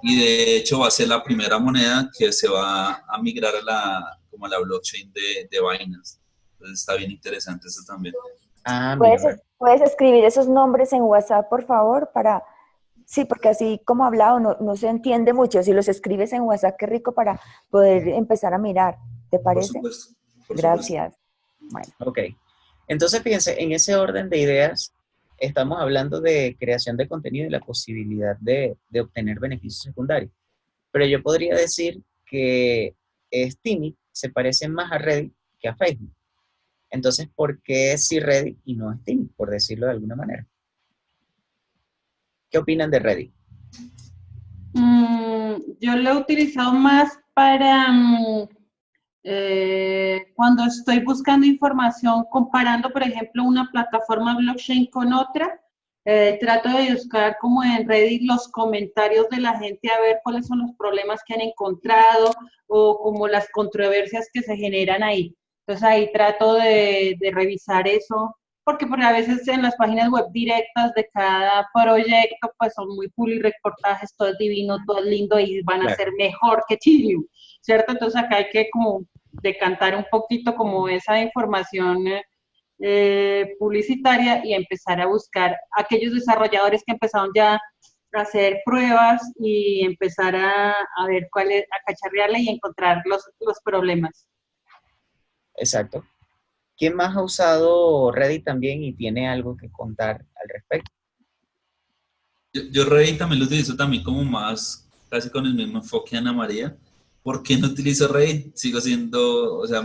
y de hecho va a ser la primera moneda que se va a migrar como a la blockchain de Binance. Entonces está bien interesante eso también. Ah, mira, ¿Puedes, puedes escribir esos nombres en WhatsApp, por favor, para... Sí, porque así como hablado no se entiende mucho. Si los escribes en WhatsApp, qué rico para poder empezar a mirar. ¿Te Por parece? supuesto, por supuesto. Gracias. Bueno, ok. Entonces, fíjense, en ese orden de ideas, estamos hablando de creación de contenido y la posibilidad de obtener beneficios secundarios. Pero yo podría decir que Steemit se parece más a Reddit que a Facebook. Entonces, ¿por qué sí Reddit y no Steam, por decirlo de alguna manera? ¿Qué opinan de Reddit? Yo lo he utilizado más para cuando estoy buscando información, comparando, por ejemplo, una plataforma blockchain con otra. Trato de buscar como en Reddit los comentarios de la gente a ver cuáles son los problemas que han encontrado o como las controversias que se generan ahí. Entonces ahí trato de revisar eso, porque a veces en las páginas web directas de cada proyecto pues son muy full y reportajes, todo es divino, todo es lindo y van a Claro. ser mejor que Chilium, ¿cierto? Entonces acá hay que como decantar un poquito como esa información publicitaria y empezar a buscar aquellos desarrolladores que empezaron ya a hacer pruebas y empezar a ver cuál es, a cacharrearle y encontrar los problemas. Exacto. ¿Quién más ha usado Reddit también y tiene algo que contar al respecto? Yo Reddit también lo utilizo también como más, casi con el mismo enfoque de Ana María. ¿Por qué no utilizo Reddit? Sigo siendo, o sea,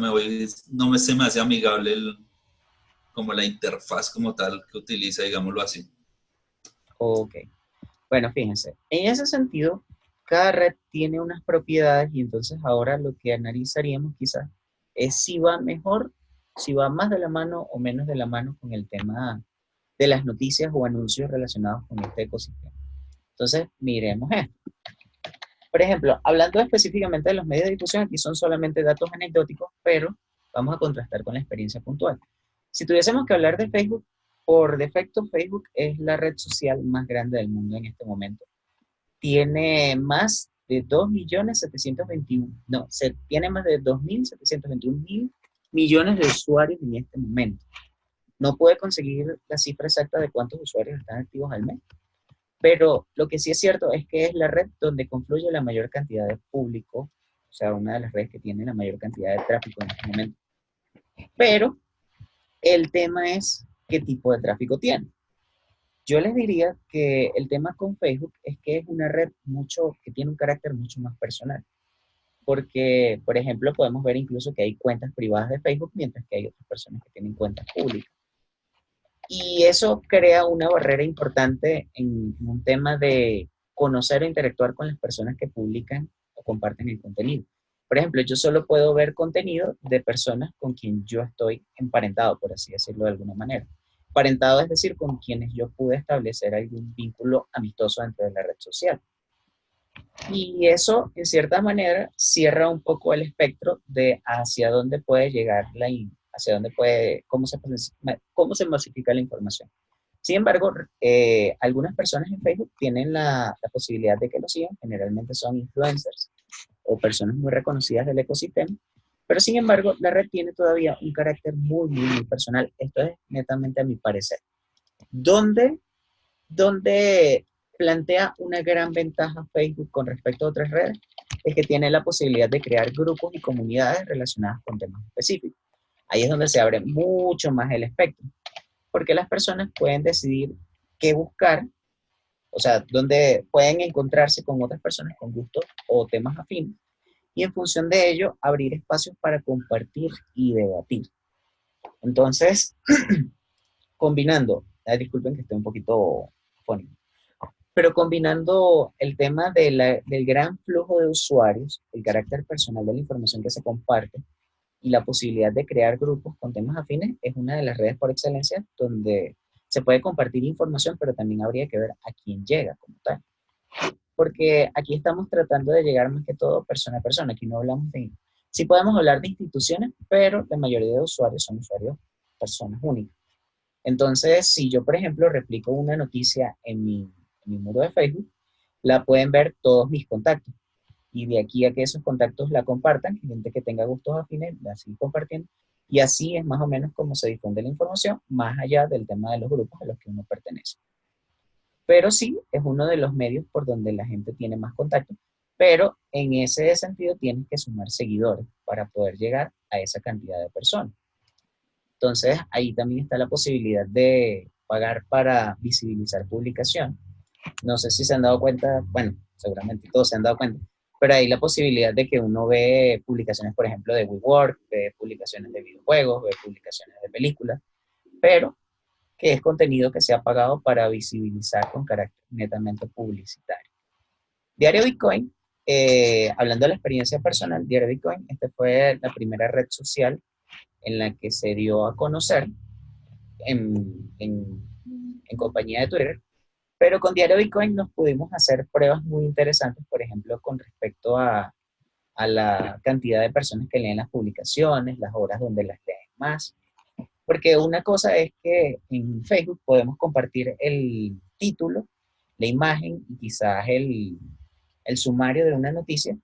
se me hace amigable como la interfaz como tal que utiliza, digámoslo así. Ok. Bueno, fíjense, en ese sentido, cada red tiene unas propiedades y entonces ahora lo que analizaríamos quizás es si va mejor, si va más de la mano o menos de la mano con el tema de las noticias o anuncios relacionados con este ecosistema. Entonces, miremos esto. Por ejemplo, hablando específicamente de los medios de difusión, aquí son solamente datos anecdóticos, pero vamos a contrastar con la experiencia puntual. Si tuviésemos que hablar de Facebook, por defecto Facebook es la red social más grande del mundo en este momento. Tiene más de 2.721.000, no, tiene más de 2.721.000 millones de usuarios en este momento. No puede conseguir la cifra exacta de cuántos usuarios están activos al mes, pero lo que sí es cierto es que es la red donde confluye la mayor cantidad de público, o sea, una de las redes que tiene la mayor cantidad de tráfico en este momento. Pero el tema es qué tipo de tráfico tiene. Yo les diría que el tema con Facebook es que es una red que tiene un carácter mucho más personal. Porque, por ejemplo, podemos ver incluso que hay cuentas privadas de Facebook, mientras que hay otras personas que tienen cuentas públicas. Y eso crea una barrera importante en un tema de conocer o interactuar con las personas que publican o comparten el contenido. Por ejemplo, yo solo puedo ver contenido de personas con quien yo estoy emparentado, por así decirlo de alguna manera. Emparentado es decir, con quienes yo pude establecer algún vínculo amistoso dentro de la red social. Y eso, en cierta manera, cierra un poco el espectro de hacia dónde puede llegar hacia dónde puede, cómo se masifica la información. Sin embargo, algunas personas en Facebook tienen la posibilidad de que lo sigan, generalmente son influencers o personas muy reconocidas del ecosistema, pero sin embargo, la red tiene todavía un carácter muy, muy, muy personal. Esto es netamente a mi parecer. Donde plantea una gran ventaja Facebook con respecto a otras redes, es que tiene la posibilidad de crear grupos y comunidades relacionadas con temas específicos. Ahí es donde se abre mucho más el espectro, porque las personas pueden decidir qué buscar, o sea, donde pueden encontrarse con otras personas con gustos o temas afines, y en función de ello, abrir espacios para compartir y debatir. Entonces, combinando, disculpen que estoy un poquito fónico, pero combinando el tema del gran flujo de usuarios, el carácter personal de la información que se comparte y la posibilidad de crear grupos con temas afines, es una de las redes por excelencia donde se puede compartir información, pero también habría que ver a quién llega como tal. Porque aquí estamos tratando de llegar más que todo persona a persona. Aquí no hablamos de... Sí podemos hablar de instituciones, pero la mayoría de usuarios son usuarios, personas únicas. Entonces, si yo, por ejemplo, replico una noticia en mi muro de Facebook, la pueden ver todos mis contactos. Y de aquí a que esos contactos la compartan, gente que tenga gustos afines, la sigue compartiendo. Y así es más o menos como se difunde la información, más allá del tema de los grupos a los que uno pertenece. Pero sí, es uno de los medios por donde la gente tiene más contacto. Pero en ese sentido tienes que sumar seguidores para poder llegar a esa cantidad de personas. Entonces, ahí también está la posibilidad de pagar para visibilizar publicación. No sé si se han dado cuenta, bueno, seguramente todos se han dado cuenta, pero hay la posibilidad de que uno ve publicaciones, por ejemplo, de WeWork, ve publicaciones de videojuegos, ve publicaciones de películas, pero que es contenido que se ha pagado para visibilizar con carácter netamente publicitario. Diario Bitcoin, hablando de la experiencia personal, Diario Bitcoin, esta fue la primera red social en la que se dio a conocer en compañía de Twitter, pero con Diario Bitcoin nos pudimos hacer pruebas muy interesantes, por ejemplo, con respecto a la cantidad de personas que leen las publicaciones, las horas donde las leen más. Porque una cosa es que en Facebook podemos compartir el título, la imagen y quizás el sumario de una noticia,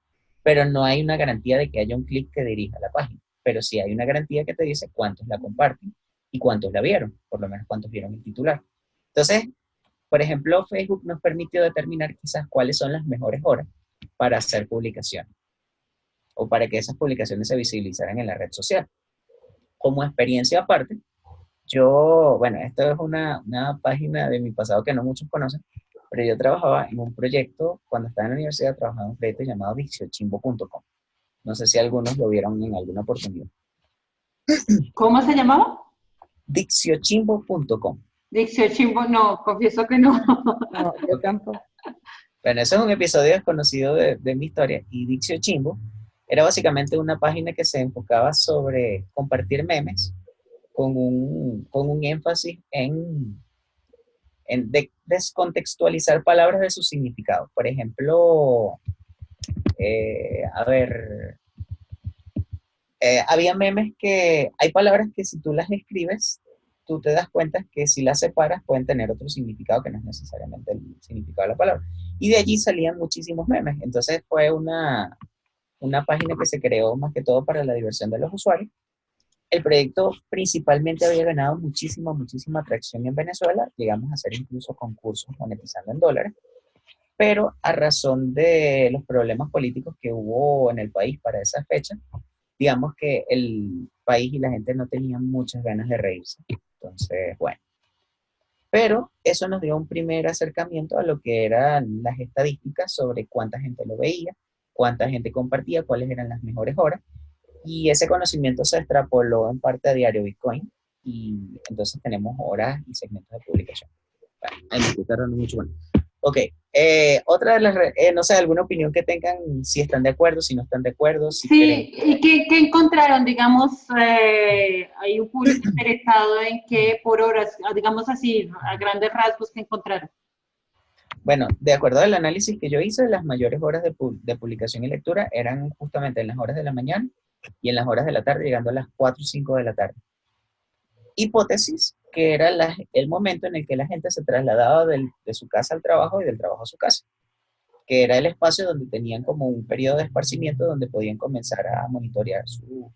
pero no hay una garantía de que haya un clic que dirija a la página. Pero sí hay una garantía que te dice cuántos la comparten y cuántos la vieron, por lo menos cuántos vieron el titular. Entonces, por ejemplo, Facebook nos permitió determinar quizás cuáles son las mejores horas para hacer publicaciones o para que esas publicaciones se visibilizaran en la red social. Como experiencia aparte, bueno, esto es una página de mi pasado que no muchos conocen, pero yo trabajaba en un proyecto, cuando estaba en la universidad, trabajaba en un proyecto llamado diccionchimbo.com. No sé si algunos lo vieron en alguna oportunidad. ¿Cómo se llamaba? Diccionchimbo.com. Diccionchimbo, no, confieso que no. No, yo tampoco. Bueno, eso es un episodio desconocido de mi historia. Y Diccionchimbo era básicamente una página que se enfocaba sobre compartir memes con un énfasis en descontextualizar palabras de su significado. Por ejemplo, había memes que hay palabras que si tú las escribes, tú te das cuenta que si las separas pueden tener otro significado que no es necesariamente el significado de la palabra. Y de allí salían muchísimos memes. Entonces fue una página que se creó más que todo para la diversión de los usuarios. El proyecto principalmente había ganado muchísima atracción en Venezuela. Llegamos a hacer incluso concursos monetizando en dólares. Pero a razón de los problemas políticos que hubo en el país para esa fecha, digamos que el país y la gente no tenían muchas ganas de reírse. Entonces, bueno. Pero eso nos dio un primer acercamiento a lo que eran las estadísticas sobre cuánta gente lo veía, cuánta gente compartía, cuáles eran las mejores horas. Y ese conocimiento se extrapoló en parte a Diario Bitcoin. Y entonces tenemos horas y segmentos de publicación. Bueno, ahí me estoy tardando mucho. Bueno. Ok, otra de las, no sé, alguna opinión que tengan, si están de acuerdo, si no están de acuerdo. Si sí, ¿y qué encontraron? Digamos, hay un público interesado en que por horas, digamos así, a grandes rasgos, ¿qué encontraron? Bueno, de acuerdo al análisis que yo hice, las mayores horas de publicación y lectura eran justamente en las horas de la mañana y en las horas de la tarde, llegando a las 4 o 5 de la tarde. Hipótesis que era el momento en el que la gente se trasladaba de su casa al trabajo y del trabajo a su casa, que era el espacio donde tenían como un periodo de esparcimiento donde podían comenzar a monitorear sus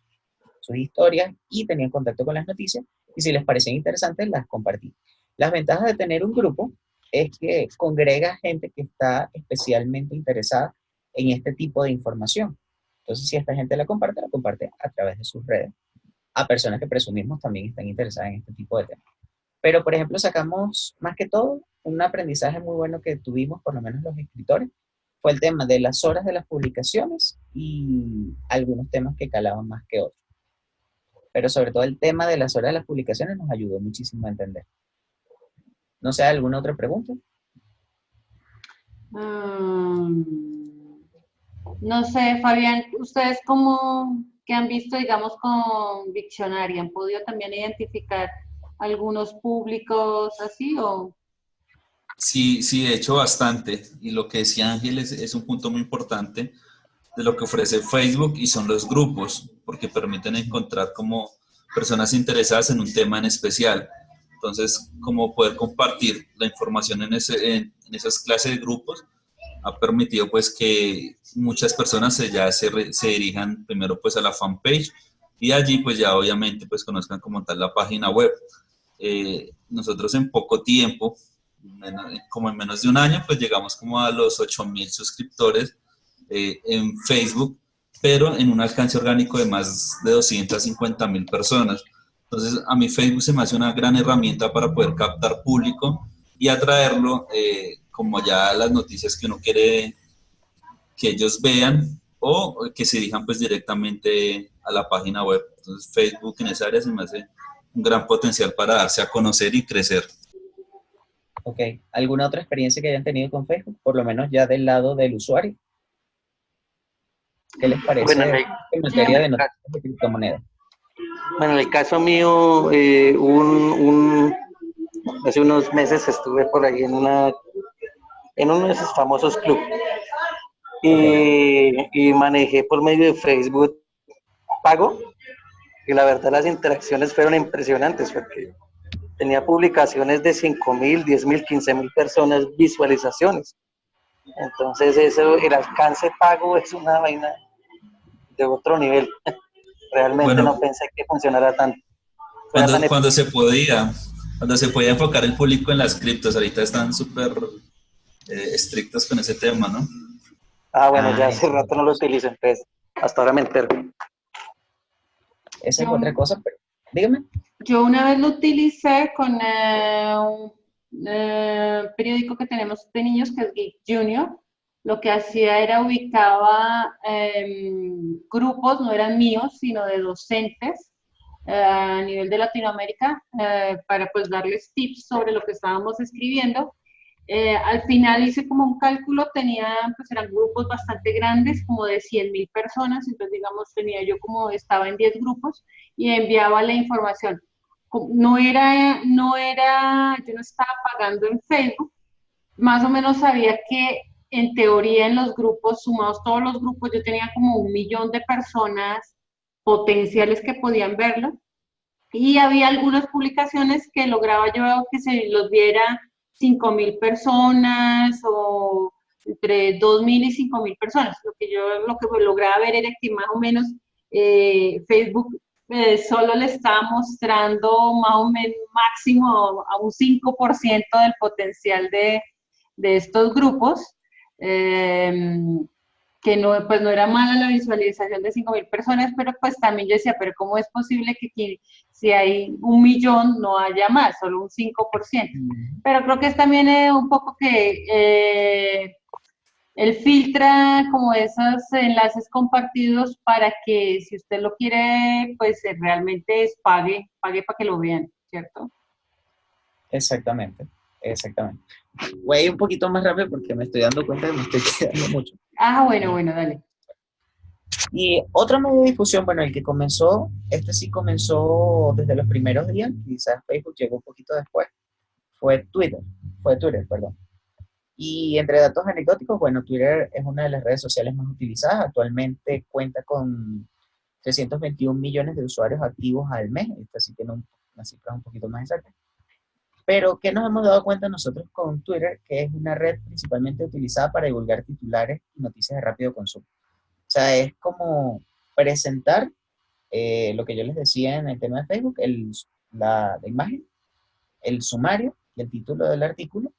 historias y tenían contacto con las noticias y si les parecían interesantes las compartían. Las ventajas de tener un grupo es que congrega gente que está especialmente interesada en este tipo de información. Entonces, si esta gente la comparte a través de sus redes a personas que presumimos también están interesadas en este tipo de temas. Pero, por ejemplo, sacamos más que todo un aprendizaje muy bueno que tuvimos, por lo menos los escritores, fue el tema de las horas de las publicaciones y algunos temas que calaban más que otros. Pero sobre todo el tema de las horas de las publicaciones nos ayudó muchísimo a entender. No sé, ¿alguna otra pregunta? No sé, Fabián, ¿ustedes qué han visto, digamos, con Dictionary? ¿Han podido también identificar algunos públicos así o...? Sí, de hecho bastante. Y lo que decía Ángel es un punto muy importante de lo que ofrece Facebook y son los grupos, porque permiten encontrar como personas interesadas en un tema en especial. Entonces, como poder compartir la información en esas clases de grupos ha permitido pues que muchas personas se dirijan primero pues a la fanpage y allí pues ya obviamente pues conozcan como tal la página web. Nosotros en poco tiempo, como en menos de un año, pues llegamos como a los 8,000 suscriptores en Facebook, pero en un alcance orgánico de más de 250,000 personas. Entonces, a mí Facebook se me hace una gran herramienta para poder captar público y atraerlo como ya las noticias que uno quiere que ellos vean o que se dirijan pues directamente a la página web. Entonces Facebook en esa área se me hace un gran potencial para darse a conocer y crecer. Ok, ¿alguna otra experiencia que hayan tenido con Facebook? Por lo menos ya del lado del usuario. ¿Qué les parece Bueno, en materia de noticias de criptomonedas? bueno, en el caso mío, hace unos meses estuve por ahí en uno de esos famosos clubes Ok, y manejé por medio de Facebook pago y la verdad las interacciones fueron impresionantes porque tenía publicaciones de 5.000, 10.000, 15.000 personas, visualizaciones. Entonces eso, el alcance pago es una vaina de otro nivel. Realmente no Bueno, pensé que funcionara fuera tan cuando, eficaz. cuando se podía enfocar el público en las criptos, ahorita están súper estrictos con ese tema, ¿no? Ah, bueno, ya ah, hace rato no lo utilizo, entonces hasta ahora me entero. esa es Yo, otra cosa, pero dígame. yo una vez lo utilicé con un periódico que tenemos de niños, que es Geek Junior. Lo que hacía era ubicaba grupos, no eran míos, sino de docentes a nivel de Latinoamérica, para pues darles tips sobre lo que estábamos escribiendo. Al final hice como un cálculo, pues eran grupos bastante grandes, como de 100.000 personas, entonces digamos estaba en 10 grupos y enviaba la información. Yo no estaba pagando en Facebook, más o menos sabía que en teoría en los grupos, sumados todos los grupos, yo tenía como 1 millón de personas potenciales que podían verlo, y había algunas publicaciones que lograba yo que se los viera 5.000 personas o entre 2.000 y 5.000 personas. Lo que lograba ver era que más o menos Facebook solo le estaba mostrando más o menos máximo a un 5% del potencial de estos grupos. Eh, que no, pues no era mala la visualización de 5.000 personas, pero pues también yo decía, pero ¿cómo es posible que si hay 1 millón no haya más, solo un 5%? Mm, Pero creo que es también un poco que él filtra como esos enlaces compartidos para que si usted lo quiere, pues realmente pague para que lo vean, ¿cierto? exactamente, exactamente. Voy a ir un poquito más rápido porque me estoy dando cuenta que me estoy quedando mucho. Ah, bueno, dale. Y otro medio de difusión, bueno, el que comenzó, este sí comenzó desde los primeros días, quizás Facebook llegó un poquito después, fue Twitter, perdón. Y entre datos anecdóticos, bueno, Twitter es una de las redes sociales más utilizadas, actualmente cuenta con 321 millones de usuarios activos al mes, esta sí tiene una cifra un poquito más exacta. Pero, ¿qué nos hemos dado cuenta nosotros con Twitter? Que es una red principalmente utilizada para divulgar titulares y noticias de rápido consumo. O sea, es como presentar lo que yo les decía en el tema de Facebook, la imagen, el sumario y el título del artículo,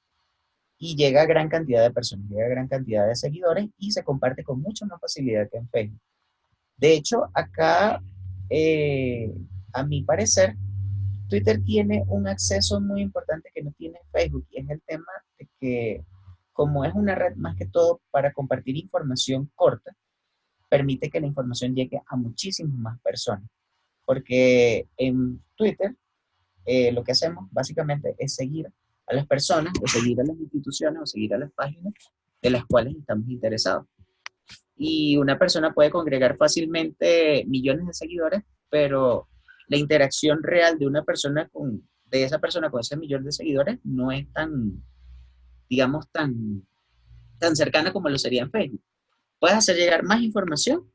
y llega a gran cantidad de personas, llega a gran cantidad de seguidores y se comparte con mucha más facilidad que en Facebook. De hecho, acá, eh, a mi parecer, Twitter tiene un acceso muy importante que no tiene Facebook, y es el tema de que, como es una red más que todo para compartir información corta, permite que la información llegue a muchísimas más personas. Porque en Twitter lo que hacemos básicamente es seguir a las personas, o seguir a las instituciones, o seguir a las páginas de las cuales estamos interesados. Y una persona puede congregar fácilmente millones de seguidores, pero la interacción real de esa persona con ese millón de seguidores no es tan, digamos, tan cercana como lo sería en Facebook. Puedes hacer llegar más información,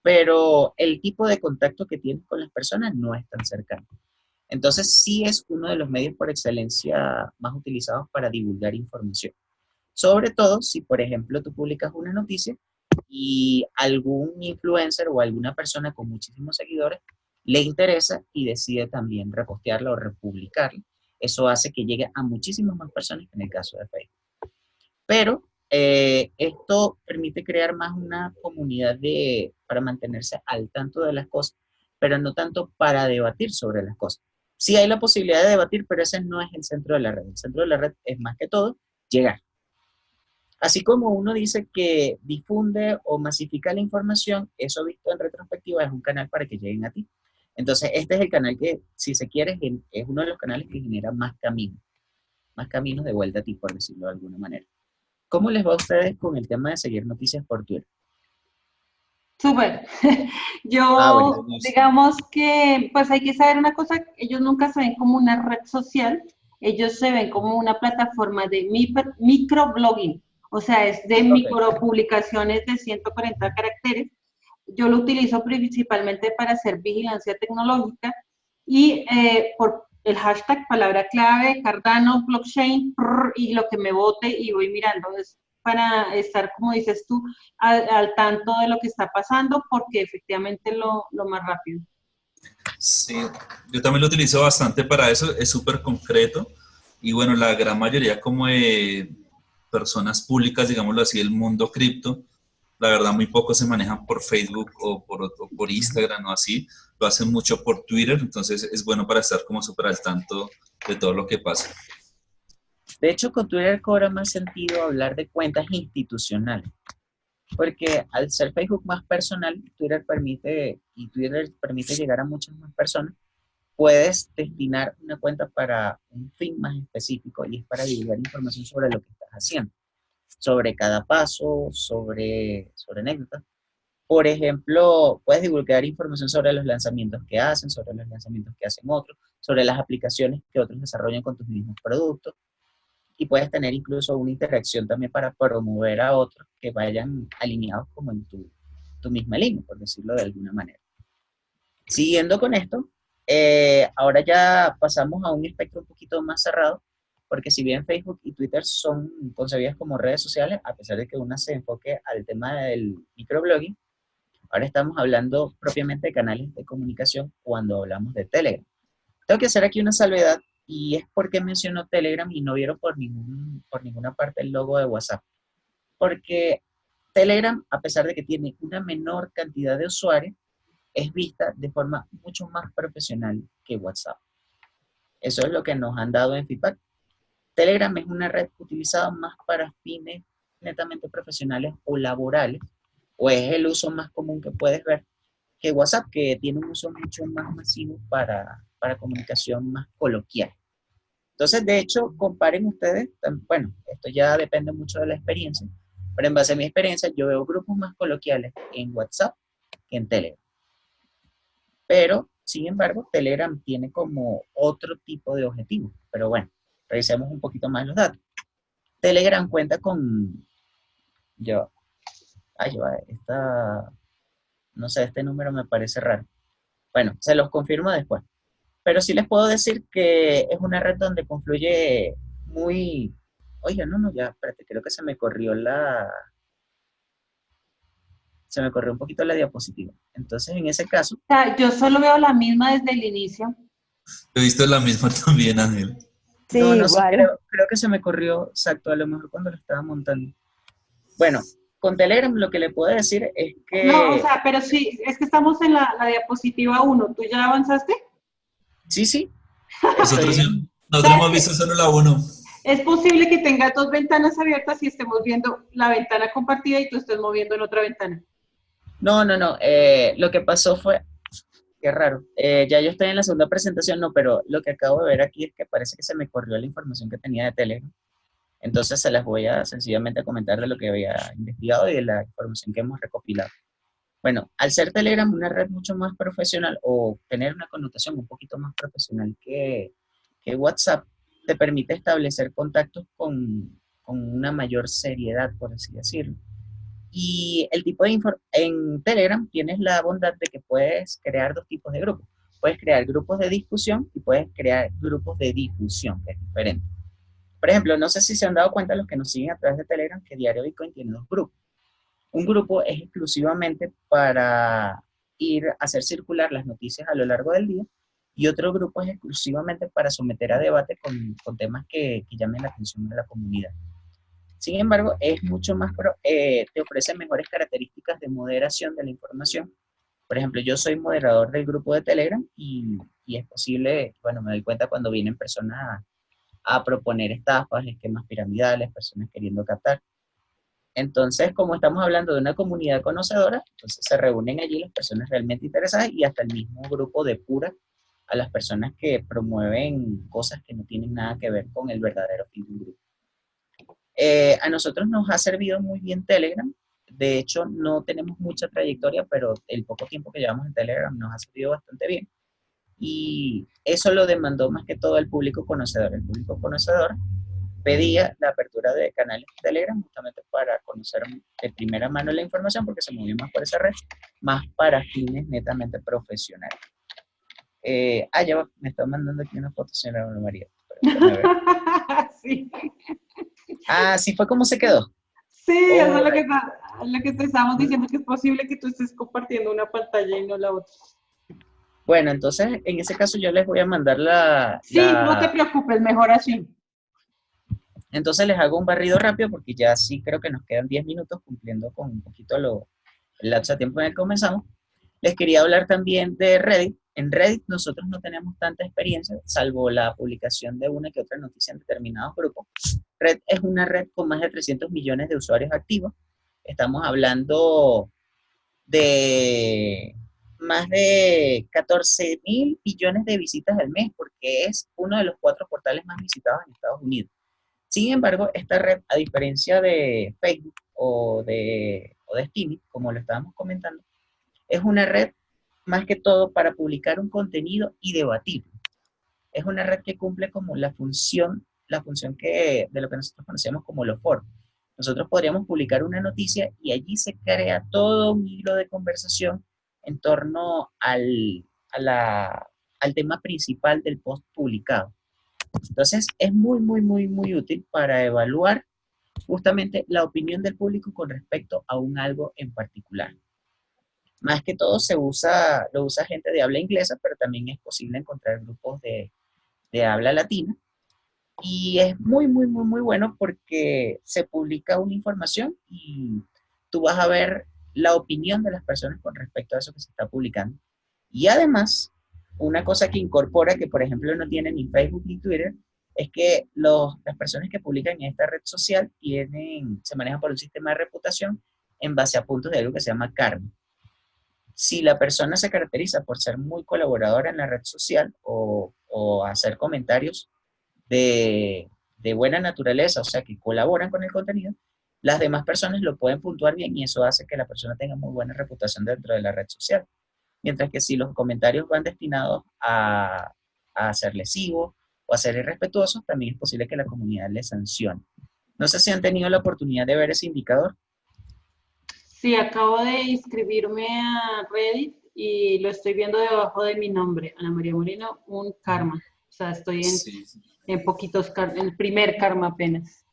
pero el tipo de contacto que tienes con las personas no es tan cercano. Entonces, sí es uno de los medios por excelencia más utilizados para divulgar información. Sobre todo si, por ejemplo, tú publicas una noticia y algún influencer o alguna persona con muchísimos seguidores le interesa y decide también repostearla o republicarla. Eso hace que llegue a muchísimas más personas que en el caso de Facebook. Pero esto permite crear más una comunidad para mantenerse al tanto de las cosas, pero no tanto para debatir sobre las cosas. Sí hay la posibilidad de debatir, pero ese no es el centro de la red. El centro de la red es más que todo llegar. Así como uno dice que difunde o masifica la información, eso visto en retrospectiva es un canal para que lleguen a ti. Entonces, este es el canal que, si se quiere, es uno de los canales que genera más caminos de vuelta a ti, por decirlo de alguna manera. ¿Cómo les va a ustedes con el tema de seguir noticias por Twitter? Súper. Ah, bueno. Yo, digamos que, pues hay que saber una cosa, ellos nunca se ven como una red social, ellos se ven como una plataforma de microblogging, o sea, es de Ok. micropublicaciones de 140 caracteres. Yo lo utilizo principalmente para hacer vigilancia tecnológica y por el hashtag palabra clave, Cardano, blockchain, y lo que me bote y voy mirando. Es para estar, como dices tú, al tanto de lo que está pasando, porque efectivamente lo más rápido. Sí, yo también lo utilizo bastante para eso, es súper concreto y bueno, la gran mayoría como de personas públicas, digámoslo así, del mundo cripto, la verdad muy pocos se manejan por Facebook o por Instagram o así, lo hacen mucho por Twitter, entonces es bueno para estar como súper al tanto de todo lo que pasa. De hecho, con Twitter cobra más sentido hablar de cuentas institucionales, porque al ser Facebook más personal, Twitter permite llegar a muchas más personas. Puedes destinar una cuenta para un fin más específico y es para divulgar información sobre lo que estás haciendo, sobre cada paso, sobre anécdotas. Por ejemplo, puedes divulgar información sobre los lanzamientos que hacen, sobre los lanzamientos que hacen otros, sobre las aplicaciones que otros desarrollan con tus mismos productos y puedes tener incluso una interacción también para promover a otros que vayan alineados como en tu misma línea, por decirlo de alguna manera. Siguiendo con esto, ahora ya pasamos a un espectro un poquito más cerrado, porque si bien Facebook y Twitter son concebidas como redes sociales, a pesar de que una se enfoque al tema del microblogging, ahora estamos hablando propiamente de canales de comunicación cuando hablamos de Telegram. Tengo que hacer aquí una salvedad y es porque menciono Telegram y no vieron por ninguna parte el logo de WhatsApp. Porque Telegram, a pesar de que tiene una menor cantidad de usuarios, es vista de forma mucho más profesional que WhatsApp. Eso es lo que nos han dado en feedback. Telegram es una red utilizada más para fines netamente profesionales o laborales, o es el uso más común que puedes ver, que WhatsApp, que tiene un uso mucho más masivo para comunicación más coloquial. Entonces, de hecho, comparen ustedes, bueno, esto ya depende mucho de la experiencia, pero en base a mi experiencia, yo veo grupos más coloquiales en WhatsApp que en Telegram. Pero, sin embargo, Telegram tiene como otro tipo de objetivo. Pero bueno, revisemos un poquito más los datos. Telegram cuenta con, no sé, este número me parece raro. Bueno, se los confirmo después. Pero sí les puedo decir que es una red donde confluye muy... Oiga, no, ya, espérate, creo que se me corrió un poquito la diapositiva. Entonces, en ese caso, O sea, yo solo veo la misma desde el inicio. He visto la misma también, Ángel. Sí, no sé, igual. creo que se me corrió, exacto, a lo mejor cuando lo estaba montando. Bueno, con Telegram lo que le puedo decir es No, o que, sea, pero sí, es que estamos en la diapositiva 1. ¿Tú ya avanzaste? sí, Nosotros, estoy en... O nosotros sea, hemos visto solo la uno. es posible que tengas dos ventanas abiertas y estemos viendo la ventana compartida y tú estés moviendo en otra ventana. No, lo que pasó fue, qué raro, ya yo estoy en la segunda presentación, no, pero lo que acabo de ver aquí es que parece que se me corrió la información que tenía de Telegram. Entonces se las voy a sencillamente comentar de lo que había investigado y de la información que hemos recopilado. Bueno, al ser Telegram una red mucho más profesional o tener una connotación un poquito más profesional que WhatsApp, te permite establecer contactos con una mayor seriedad, por así decirlo. Y el tipo de en Telegram tienes la bondad de que puedes crear dos tipos de grupos. Puedes crear grupos de discusión y puedes crear grupos de difusión, que es diferente. Por ejemplo, no sé si se han dado cuenta los que nos siguen a través de Telegram que Diario Bitcoin tiene dos grupos. Un grupo es exclusivamente para ir a hacer circular las noticias a lo largo del día y otro grupo es exclusivamente para someter a debate con temas que llamen la atención de la comunidad. Sin embargo, es mucho más, te ofrece mejores características de moderación de la información. Por ejemplo, yo soy moderador del grupo de Telegram y es posible, bueno, me doy cuenta cuando vienen personas a proponer estafas, esquemas piramidales, personas queriendo captar. Entonces, como estamos hablando de una comunidad conocedora, entonces se reúnen allí las personas realmente interesadas y hasta el mismo grupo depura a las personas que promueven cosas que no tienen nada que ver con el verdadero fin del grupo. A nosotros nos ha servido muy bien Telegram. De hecho, no tenemos mucha trayectoria, pero el poco tiempo que llevamos en Telegram nos ha servido bastante bien. Y eso lo demandó más que todo el público conocedor. El público conocedor pedía la apertura de canales de Telegram justamente para conocer de primera mano la información, porque se movió más por esa red, más para fines netamente profesionales. Ya va, me está mandando aquí una foto, señora Ana María. Sí. Así fue como se quedó. Sí, eso es lo que te estábamos diciendo, que es posible que tú estés compartiendo una pantalla y no la otra. Bueno, entonces, en ese caso yo les voy a mandar Sí, no te preocupes, mejor así. Entonces les hago un barrido rápido porque ya sí creo que nos quedan 10 minutos cumpliendo con un poquito el lapso de tiempo en el que comenzamos. Les quería hablar también de Reddit. En Reddit nosotros no tenemos tanta experiencia, salvo la publicación de una que otra noticia en determinados grupos. Reddit es una red con más de 300 millones de usuarios activos. Estamos hablando de más de 14.000 billones de visitas al mes, porque es uno de los 4 portales más visitados en Estados Unidos. Sin embargo, esta red, a diferencia de Facebook o de Steam, como lo estábamos comentando, es una red más que todo para publicar un contenido y debatirlo. Es una red que cumple como la función que, de lo que nosotros conocemos como los foros. Nosotros podríamos publicar una noticia y allí se crea todo un hilo de conversación en torno al tema principal del post publicado. Entonces, es muy, muy, muy, muy útil para evaluar justamente la opinión del público con respecto a un algo en particular. Más que todo lo usa gente de habla inglesa, pero también es posible encontrar grupos de habla latina. Y es muy, muy, muy, muy bueno porque se publica una información y tú vas a ver la opinión de las personas con respecto a eso que se está publicando. Y además, una cosa que incorpora, que por ejemplo no tiene ni Facebook ni Twitter, es que las personas que publican en esta red social se manejan por un sistema de reputación en base a puntos de algo que se llama karma. Si la persona se caracteriza por ser muy colaboradora en la red social o hacer comentarios de buena naturaleza, o sea, que colaboran con el contenido, las demás personas lo pueden puntuar bien y eso hace que la persona tenga muy buena reputación dentro de la red social. Mientras que si los comentarios van destinados a ser lesivos o a ser irrespetuosos, también es posible que la comunidad les sancione. No sé si han tenido la oportunidad de ver ese indicador. Sí, acabo de inscribirme a Reddit y lo estoy viendo debajo de mi nombre, Ana María Moreno, un karma. O sea, estoy en poquitos karma, el primer karma apenas.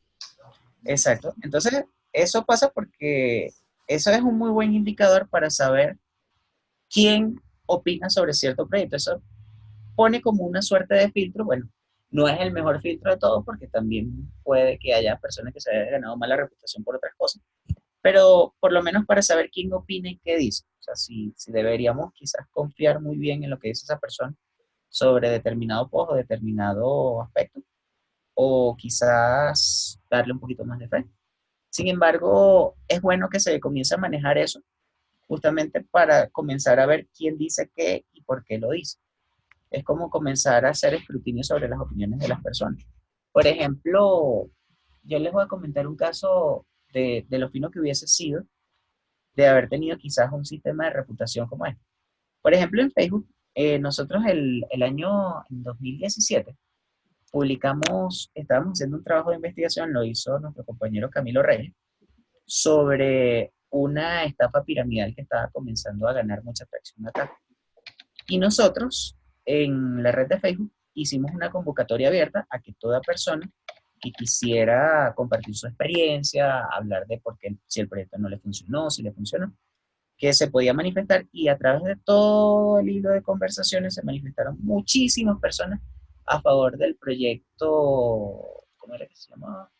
Exacto. Entonces, eso pasa porque eso es un muy buen indicador para saber quién opina sobre cierto proyecto. Eso pone como una suerte de filtro. Bueno, no es el mejor filtro de todos porque también puede que haya personas que se hayan ganado mala reputación por otras cosas. Pero por lo menos para saber quién opina y qué dice. O sea, si deberíamos quizás confiar muy bien en lo que dice esa persona sobre determinado post o determinado aspecto, o quizás darle un poquito más de fe. Sin embargo, es bueno que se comience a manejar eso, justamente para comenzar a ver quién dice qué y por qué lo dice. Es como comenzar a hacer escrutinio sobre las opiniones de las personas. Por ejemplo, yo les voy a comentar un caso de lo fino que hubiese sido de haber tenido quizás un sistema de reputación como este. Por ejemplo, en Facebook, nosotros el año 2017 estábamos haciendo un trabajo de investigación, lo hizo nuestro compañero Camilo Reyes, sobre una estafa piramidal que estaba comenzando a ganar mucha atracción acá. Y nosotros, en la red de Facebook, hicimos una convocatoria abierta a que toda persona que quisiera compartir su experiencia, hablar de por qué, si el proyecto no le funcionó, si le funcionó, que se podía manifestar, y a través de todo el hilo de conversaciones se manifestaron muchísimas personas a favor del proyecto, ¿cómo era que se llamaba?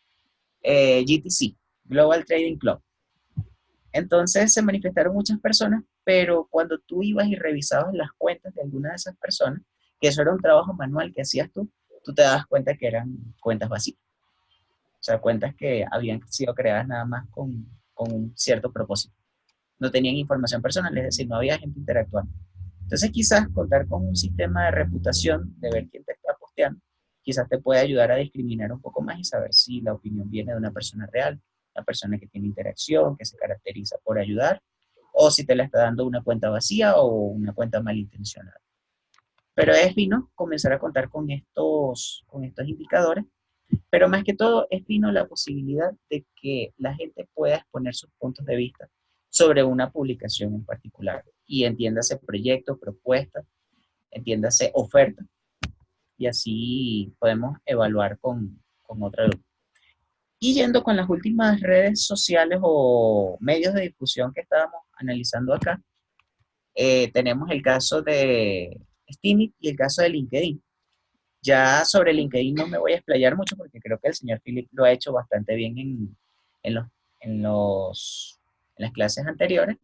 GTC, Global Trading Club. Entonces se manifestaron muchas personas, pero cuando tú ibas y revisabas las cuentas de alguna de esas personas, que eso era un trabajo manual que hacías tú te das cuenta que eran cuentas vacías. sea, cuentas que habían sido creadas nada más con un cierto propósito. No tenían información personal, es decir, no había gente interactuando. Entonces quizás contar con un sistema de reputación, de ver quién te está posteando, quizás te puede ayudar a discriminar un poco más y saber si la opinión viene de una persona real, una persona que tiene interacción, que se caracteriza por ayudar, o si te la está dando una cuenta vacía o una cuenta malintencionada. Pero es fino comenzar a contar con estos indicadores, pero más que todo es fino la posibilidad de que la gente pueda exponer sus puntos de vista sobre una publicación en particular. Y entiéndase proyecto, propuesta, entiéndase oferta, y así podemos evaluar con otra luz. Y yendo con las últimas redes sociales o medios de difusión que estábamos analizando acá, tenemos el caso de Steemit y el caso de LinkedIn. Ya sobre LinkedIn no me voy a explayar mucho porque creo que el señor Philip lo ha hecho bastante bien en, los, en, los, en las clases anteriores.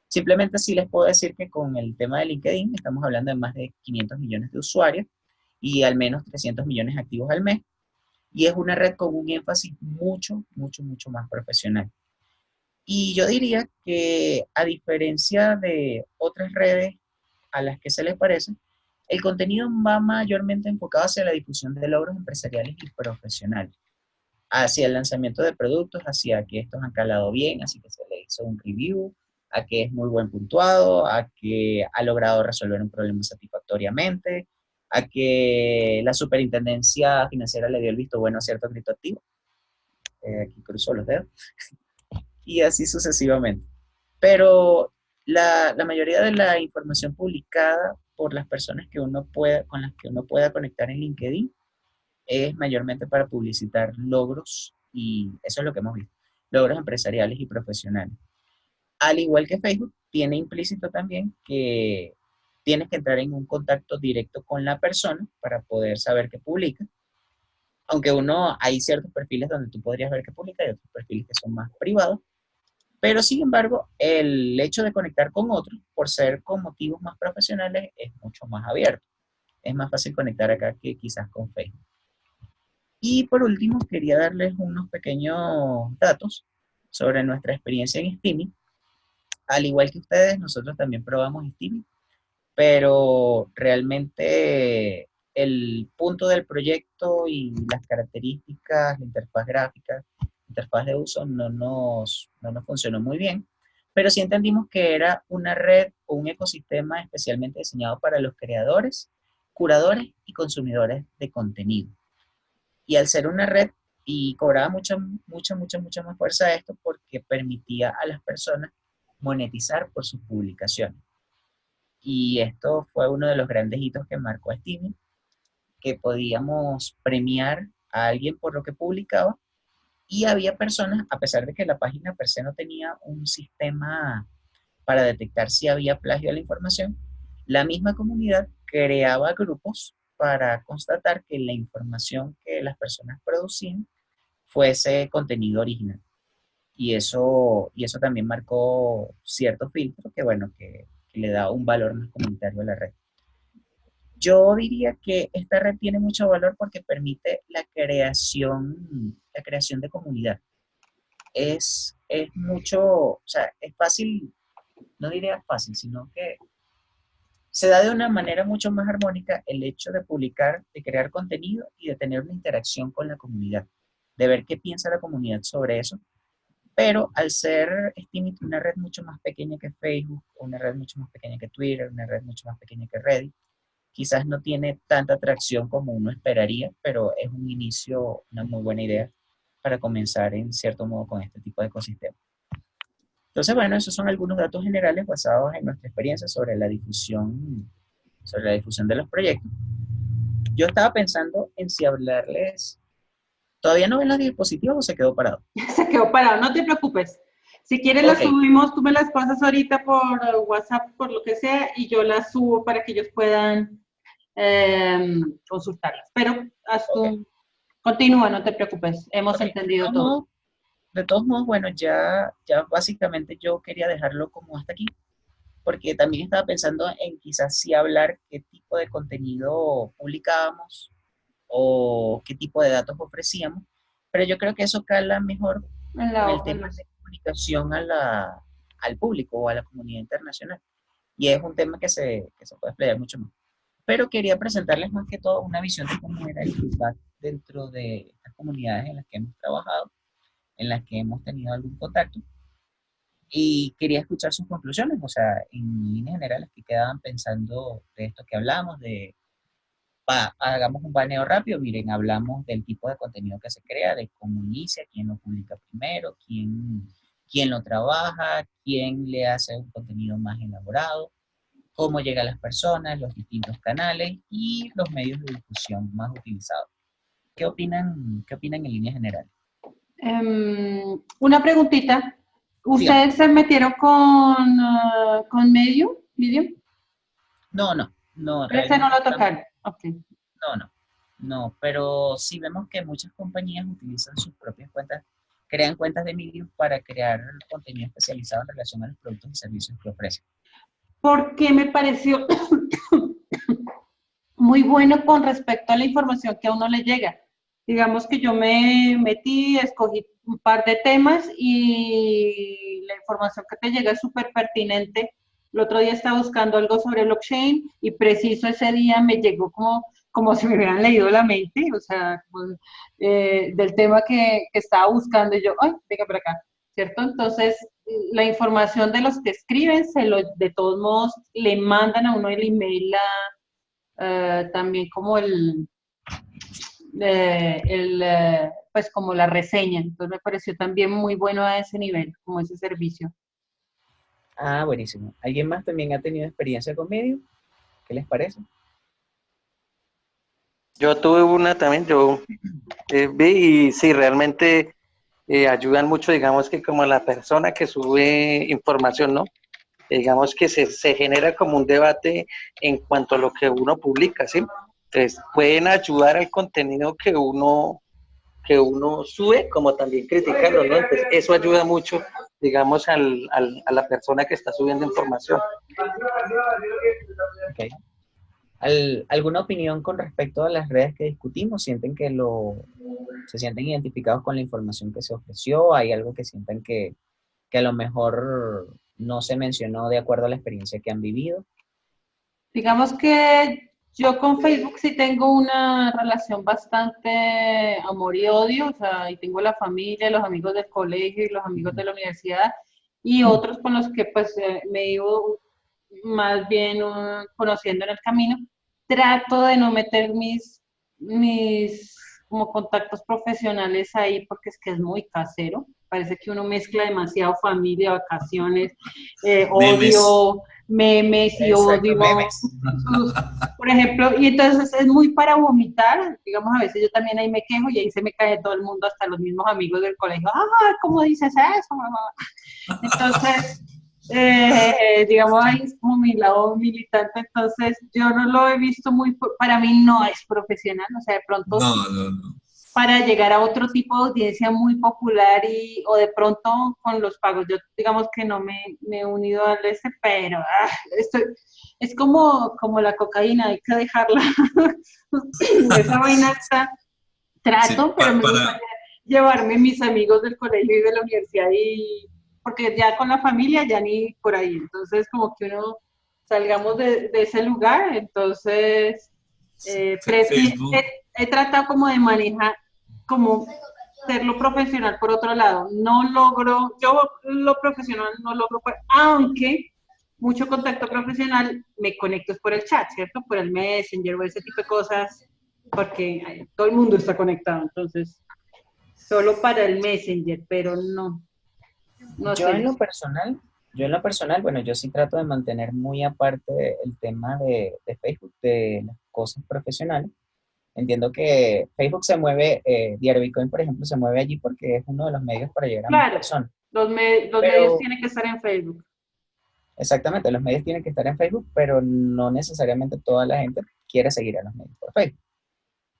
Simplemente sí les puedo decir que con el tema de LinkedIn estamos hablando de más de 500 millones de usuarios y al menos 300 millones activos al mes. Y es una red con un énfasis mucho, mucho, mucho más profesional. Y yo diría que a diferencia de otras redes a las que se les parece, el contenido va mayormente enfocado hacia la difusión de logros empresariales y profesionales, hacia el lanzamiento de productos, hacia que estos han calado bien, así que se le hizo un review, a que es muy buen puntuado, a que ha logrado resolver un problema satisfactoriamente, a que la superintendencia financiera le dio el visto bueno a cierto criptoactivo. Aquí cruzo los dedos. Y así sucesivamente. Pero la mayoría de la información publicada por las personas que uno pueda, con las que uno pueda conectar en LinkedIn es mayormente para publicitar logros, y eso es lo que hemos visto, logros empresariales y profesionales. Al igual que Facebook, tiene implícito también que tienes que entrar en un contacto directo con la persona para poder saber qué publica. Aunque hay ciertos perfiles donde tú podrías ver qué publica y otros perfiles que son más privados. Pero sin embargo, el hecho de conectar con otros, por ser con motivos más profesionales, es mucho más abierto. Es más fácil conectar acá que quizás con Facebook. Y por último, quería darles unos pequeños datos sobre nuestra experiencia en Steemit. Al igual que ustedes, nosotros también probamos Steemit, pero realmente el punto del proyecto y las características, la interfaz gráfica, la interfaz de uso no nos funcionó muy bien, pero sí entendimos que era una red o un ecosistema especialmente diseñado para los creadores, curadores y consumidores de contenido. Y al ser una red, y cobraba mucha más fuerza esto porque permitía a las personas monetizar por sus publicaciones. Y esto fue uno de los grandes hitos que marcó Steam, que podíamos premiar a alguien por lo que publicaba, y había personas, a pesar de que la página per se no tenía un sistema para detectar si había plagio de la información, la misma comunidad creaba grupos para constatar que la información que las personas producían fuese contenido original. Y eso también marcó cierto filtro que, bueno, que le da un valor más comunitario a la red. Yo diría que esta red tiene mucho valor porque permite la creación de comunidad. Es mucho, o sea, es fácil, no diría fácil, sino que se da de una manera mucho más armónica el hecho de publicar, de crear contenido y de tener una interacción con la comunidad, de ver qué piensa la comunidad sobre eso. Pero al ser Steemit una red mucho más pequeña que Facebook, una red mucho más pequeña que Twitter, una red mucho más pequeña que Reddit, quizás no tiene tanta atracción como uno esperaría, pero es un inicio, una muy buena idea para comenzar en cierto modo con este tipo de ecosistema. Entonces, bueno, esos son algunos datos generales basados en nuestra experiencia sobre la difusión de los proyectos. Yo estaba pensando en si hablarles. ¿Todavía no ven los dispositivos o se quedó parado? Se quedó parado, no te preocupes. Si quieres las subimos, tú me las pasas ahorita por WhatsApp, por lo que sea, y yo las subo para que ellos puedan consultarlas. Pero continúa, no te preocupes, hemos entendido todo. De todos modos, bueno, ya básicamente yo quería dejarlo como hasta aquí, porque también estaba pensando en quizás sí hablar qué tipo de contenido publicábamos o qué tipo de datos ofrecíamos, pero yo creo que eso cala mejor En con la el hoja, tema de comunicación al público o a la comunidad internacional. Y es un tema que se puede explayar mucho más. Pero quería presentarles más que todo una visión de cómo era el feedback dentro de estas comunidades en las que hemos trabajado, en las que hemos tenido algún contacto. Y quería escuchar sus conclusiones, o sea, en líneas generales, que quedaban pensando de esto que hablamos, hagamos un baneo rápido, miren, hablamos del tipo de contenido que se crea, de cómo inicia, quién lo publica primero, quién lo trabaja, quién le hace un contenido más elaborado, cómo llega a las personas, los distintos canales y los medios de difusión más utilizados. ¿Qué opinan en líneas generales? Una preguntita. Dígame. ¿Ustedes se metieron con Medium? No, Ese no realmente lo tocaron. Ok. no, pero sí vemos que muchas compañías utilizan sus propias cuentas, crean cuentas de Medium para crear contenido especializado en relación a los productos y servicios que ofrecen. Porque me pareció muy bueno con respecto a la información que a uno le llega. Digamos que yo me metí, escogí un par de temas y la información que te llega es súper pertinente. El otro día estaba buscando algo sobre blockchain y preciso ese día me llegó como si me hubieran leído la mente, o sea, como, del tema que estaba buscando y yo, ay, venga por acá, ¿cierto? Entonces, la información de los que escriben, de todos modos, le mandan a uno el email también como pues como la reseña. Entonces me pareció también muy bueno a ese nivel, como ese servicio. Ah, buenísimo. ¿Alguien más también ha tenido experiencia con Medium? ¿Qué les parece? Yo tuve una también, yo vi y sí, realmente ayudan mucho, digamos que como la persona que sube información, ¿no? Digamos que se genera como un debate en cuanto a lo que uno publica, ¿sí? Entonces, pueden ayudar al contenido que uno sube, como también criticarlo, ¿no? Entonces, eso ayuda mucho, digamos, a la persona que está subiendo información. Okay. ¿Alguna opinión con respecto a las redes que discutimos? ¿Sienten que se sienten identificados con la información que se ofreció? ¿Hay algo que sientan que a lo mejor no se mencionó de acuerdo a la experiencia que han vivido? Digamos que yo con Facebook sí tengo una relación bastante amor y odio, o sea, y tengo la familia, los amigos del colegio y los amigos de la universidad y otros con los que pues me he ido más bien conociendo en el camino. Trato de no meter mis como contactos profesionales ahí porque es que es muy casero. Parece que uno mezcla demasiado familia, vacaciones, Memes. odio, memes y Exacto, odio. memes. Por ejemplo, y entonces es muy para vomitar, digamos, a veces yo también ahí me quejo y ahí se me cae todo el mundo, hasta los mismos amigos del colegio, ah, ¿cómo dices eso, mamá? Entonces, digamos, ahí es como mi lado militante, entonces yo no lo he visto para mí no es profesional, o sea, de pronto No. para llegar a otro tipo de audiencia muy popular o de pronto con los pagos. Yo digamos que no me he unido al pero es como la cocaína, hay que dejarla. Esa vaina está, Sí, trato, pero me gusta para, llevarme mis amigos del colegio y de la universidad porque ya con la familia ya ni por ahí. Entonces como que uno salgamos de ese lugar, entonces Facebook. he tratado como de manejar, como serlo profesional por otro lado. No logro, yo lo profesional no logro, aunque mucho contacto profesional me conecto es por el chat, ¿cierto? Por el Messenger o ese tipo de cosas, porque todo el mundo está conectado, entonces solo para el Messenger, pero no Yo sé. en lo personal, bueno, yo sí trato de mantener muy aparte el tema de Facebook, de las cosas profesionales. Entiendo que Facebook se mueve, Diario Bitcoin, por ejemplo, se mueve allí porque es uno de los medios para llegar a más Claro, personas. los medios Pero tienen que estar en Facebook. exactamente, los medios tienen que estar en Facebook, pero no necesariamente toda la gente quiere seguir a los medios por Facebook.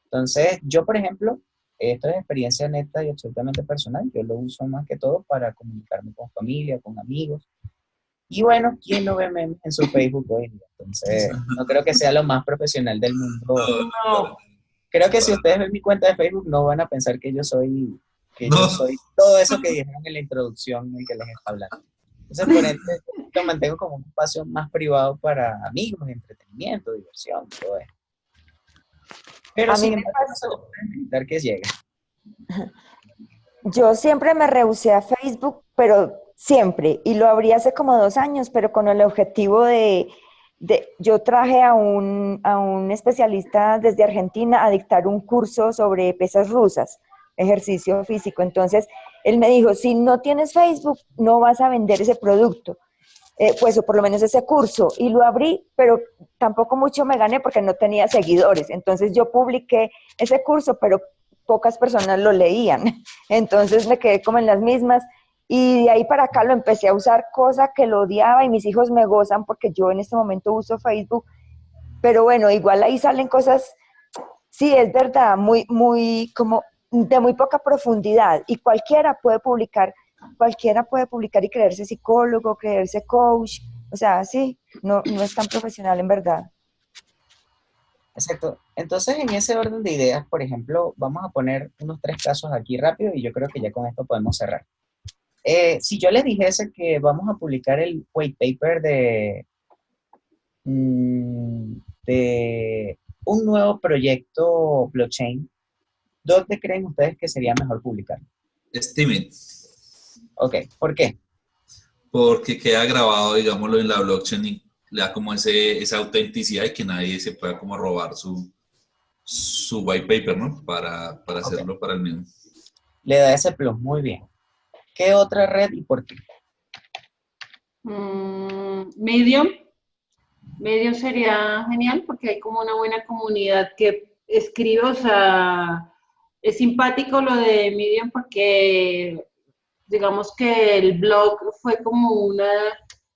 Entonces, yo, por ejemplo, esto es experiencia neta y absolutamente personal. Yo lo uso más que todo para comunicarme con familia, con amigos. Y bueno, ¿quién no ve memes en su Facebook hoy en día? Entonces, no creo que sea lo más profesional del mundo No, No, Creo que si ustedes ven mi cuenta de Facebook no van a pensar que yo soy No. todo eso que dijeron en la introducción en que les está hablando. Entonces, por ende, lo mantengo como un espacio más privado para amigos, entretenimiento, diversión, todo eso. Pero A mí sin me embargo, no se pasó. les puede evitar que llegue. Yo siempre me rehusé a Facebook, pero siempre, y lo abrí hace como 2 años, pero con el objetivo yo traje a un especialista desde Argentina a dictar un curso sobre pesas rusas, ejercicio físico. Entonces, él me dijo, si no tienes Facebook, no vas a vender ese producto, pues o por lo menos ese curso. Y lo abrí, pero tampoco mucho me gané porque no tenía seguidores. Entonces, yo publiqué ese curso, pero pocas personas lo leían. Entonces, me quedé como en las mismas. Y de ahí para acá lo empecé a usar, cosa que lo odiaba y mis hijos me gozan porque yo en este momento uso Facebook. Pero bueno, igual ahí salen cosas, sí, es verdad, muy, como de muy poca profundidad. Y cualquiera puede publicar y creerse psicólogo, creerse coach. O sea, sí, no es tan profesional en verdad. Exacto. Entonces, en ese orden de ideas, por ejemplo, vamos a poner unos 3 casos aquí rápido y yo creo que ya con esto podemos cerrar. Si yo les dijese que vamos a publicar el white paper de un nuevo proyecto blockchain, ¿dónde creen ustedes que sería mejor publicarlo? Steemit, Ok, ¿por qué? porque queda grabado, digámoslo, en la blockchain y le da como esa autenticidad y que nadie se pueda como robar su white paper, ¿no? Para hacerlo para el mismo. Le da ese plus, muy bien. ¿Qué otra red y por qué? Medium. Medium sería genial porque hay como una buena comunidad que escribe, o sea, es simpático lo de Medium porque digamos que el blog fue como uno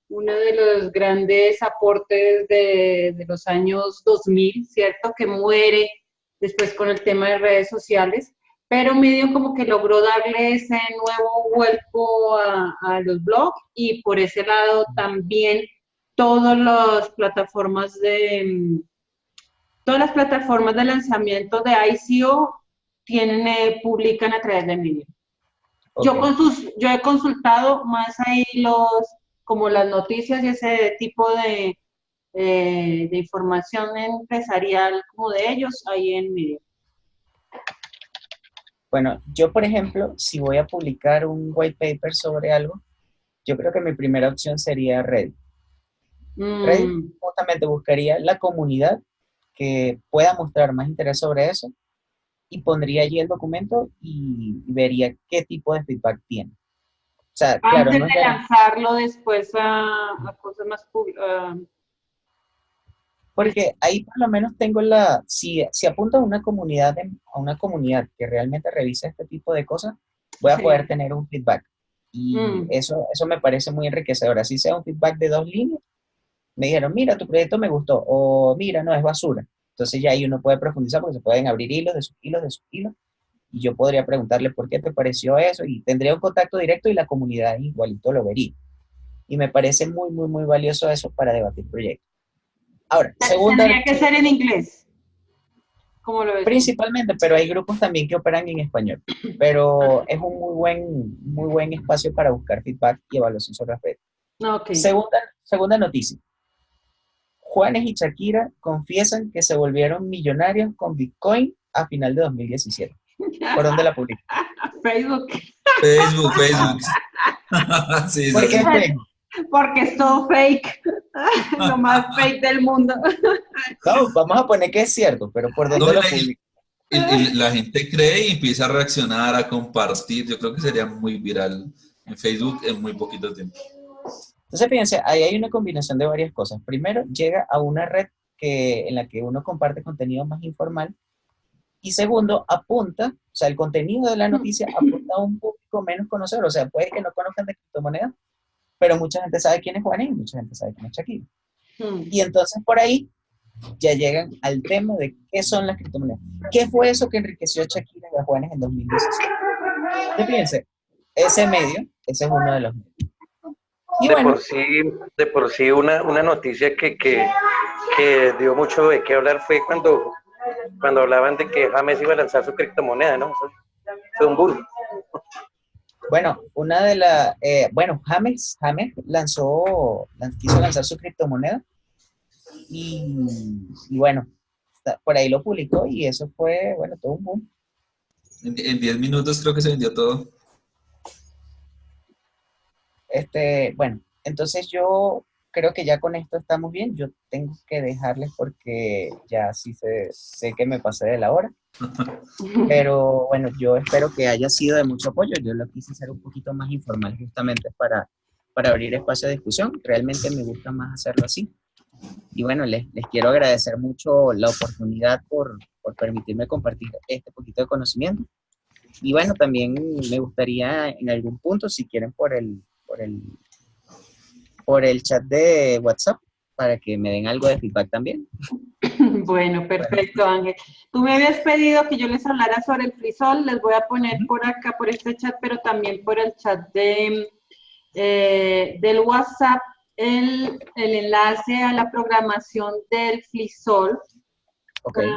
de los grandes aportes de los años 2000, ¿cierto? Que muere después con el tema de redes sociales, pero Medium como que logró darle ese nuevo vuelco a los blogs y por ese lado también todas las plataformas de lanzamiento de ICO publican a través de Medium. Okay. Yo he consultado más ahí como las noticias y ese tipo de información empresarial como de ellos ahí en Medium. Bueno, yo por ejemplo, si voy a publicar un white paper sobre algo, yo creo que mi primera opción sería Reddit. Reddit justamente buscaría la comunidad que pueda mostrar más interés sobre eso y pondría allí el documento y vería qué tipo de feedback tiene. O sea, claro, Antes no de lanzarlo después a cosas más públicas. porque ahí por lo menos tengo si apunto a una comunidad que realmente revisa este tipo de cosas, voy a poder tener un feedback. Y eso me parece muy enriquecedor. Así sea un feedback de 2 líneas, me dijeron, mira, tu proyecto me gustó, o mira, no, es basura. Entonces ya ahí uno puede profundizar porque se pueden abrir hilos de sus hilos, y yo podría preguntarle por qué te pareció eso, y tendría un contacto directo y la comunidad igualito lo vería. Y me parece muy, muy, muy valioso eso para debatir proyectos. Ahora, tendría que ser en inglés. ¿Cómo lo ves? Principalmente, pero hay grupos también que operan en español. Pero es un muy buen espacio para buscar feedback y evaluación sobre las redes. Okay. Segunda noticia. Juanes y Shakira confiesan que se volvieron millonarios con Bitcoin a final de 2017. ¿Por dónde la publican? Facebook. Facebook. Sí, ¿Por qué Facebook? Porque es todo fake. Lo más fake del mundo. No, vamos a poner que es cierto, pero ¿por dónde lo publican? La gente cree y empieza a reaccionar, a compartir. Yo creo que sería muy viral en Facebook en muy poquito tiempo. Entonces, fíjense, ahí hay una combinación de varias cosas. Primero, llega a una red en la que uno comparte contenido más informal. Y segundo, apunta, o sea, el contenido de la noticia apunta a un público menos conocedor. O sea, puede que no conozcan de criptomonedas, pero mucha gente sabe quién es Juanes y mucha gente sabe quién es Shakira. Y entonces, por ahí, ya llegan al tema de qué son las criptomonedas. ¿Qué fue eso que enriqueció a Shakira y a Juanes en 2017? Entonces, fíjense, ese es uno de los medios. Y de por sí una noticia que dio mucho de qué hablar fue cuando cuando hablaban de que James iba a lanzar su criptomoneda, ¿no? Eso fue un boom. Bueno, una de las, James quiso lanzar su criptomoneda y bueno, por ahí lo publicó y eso fue, bueno, todo un boom. En 10 minutos creo que se vendió todo. Bueno, entonces yo creo que ya con esto estamos bien. Yo tengo que dejarles porque ya sí sé que me pasé de la hora. Pero bueno, yo espero que haya sido de mucho apoyo. Yo lo quise hacer un poquito más informal justamente para abrir espacio de discusión. Realmente me gusta más hacerlo así. Y bueno, les quiero agradecer mucho la oportunidad por permitirme compartir este poquito de conocimiento. Y bueno, también me gustaría en algún punto, si quieren por el chat de WhatsApp, para que me den algo de feedback también. Bueno, perfecto, Ángel. Tú me habías pedido que yo les hablara sobre el frisol, les voy a poner por acá, por este chat, pero también por el chat del WhatsApp, el enlace a la programación del frisol. Okay.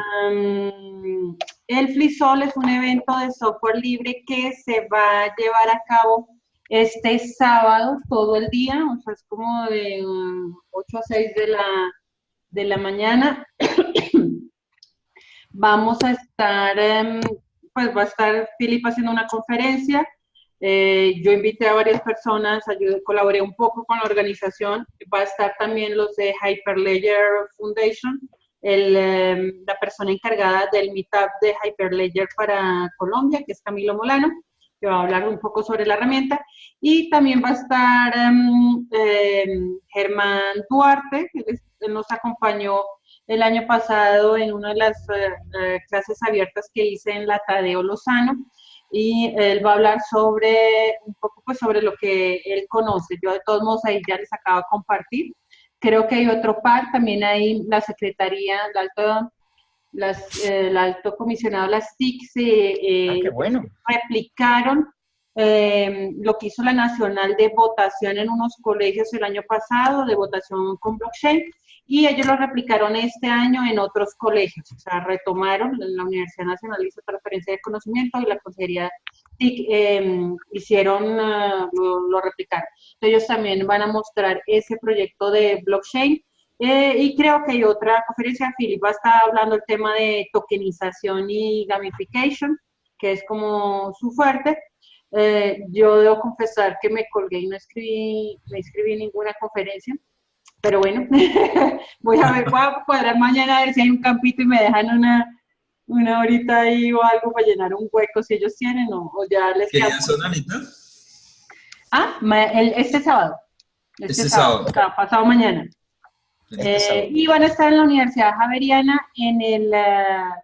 El frisol es un evento de software libre que se va a llevar a cabo este sábado todo el día, o sea, es como de 8 a 6 de la mañana. Vamos a estar, pues va a estar Philip haciendo una conferencia. Yo invité a varias personas, colaboré un poco con la organización. Va a estar también los de Hyperledger Foundation, la persona encargada del meetup de Hyperledger para Colombia, que es Camilo Molano, que va a hablar un poco sobre la herramienta. Y también va a estar Germán Duarte, que él nos acompañó el año pasado en una de las clases abiertas que hice en la Tadeo Lozano, y él va a hablar un poco pues sobre lo que él conoce. Yo de todos modos ahí ya les acabo de compartir. Creo que hay otro par, también hay la Secretaría, el Alto Comisionado, las TIC, Qué bueno. replicaron lo que hizo la Nacional de votación en unos colegios el año pasado, de votación con blockchain, y ellos lo replicaron este año en otros colegios. O sea, retomaron, la Universidad Nacional hizo transferencia de conocimiento y la Consejería TIC lo replicaron. Ellos también van a mostrar ese proyecto de blockchain. Y creo que hay otra conferencia, Philip va a estar hablando del tema de tokenización y gamification, que es como su fuerte. Yo debo confesar que me colgué y no escribí ninguna conferencia, pero bueno, voy a cuadrar mañana a ver si hay un campito y me dejan una horita ahí o algo para llenar un hueco si ellos tienen, o ya les queda. ¿Qué día son, Anita? Este sábado. Este sábado. O sea, pasado mañana. Y van a estar en la Universidad Javeriana en la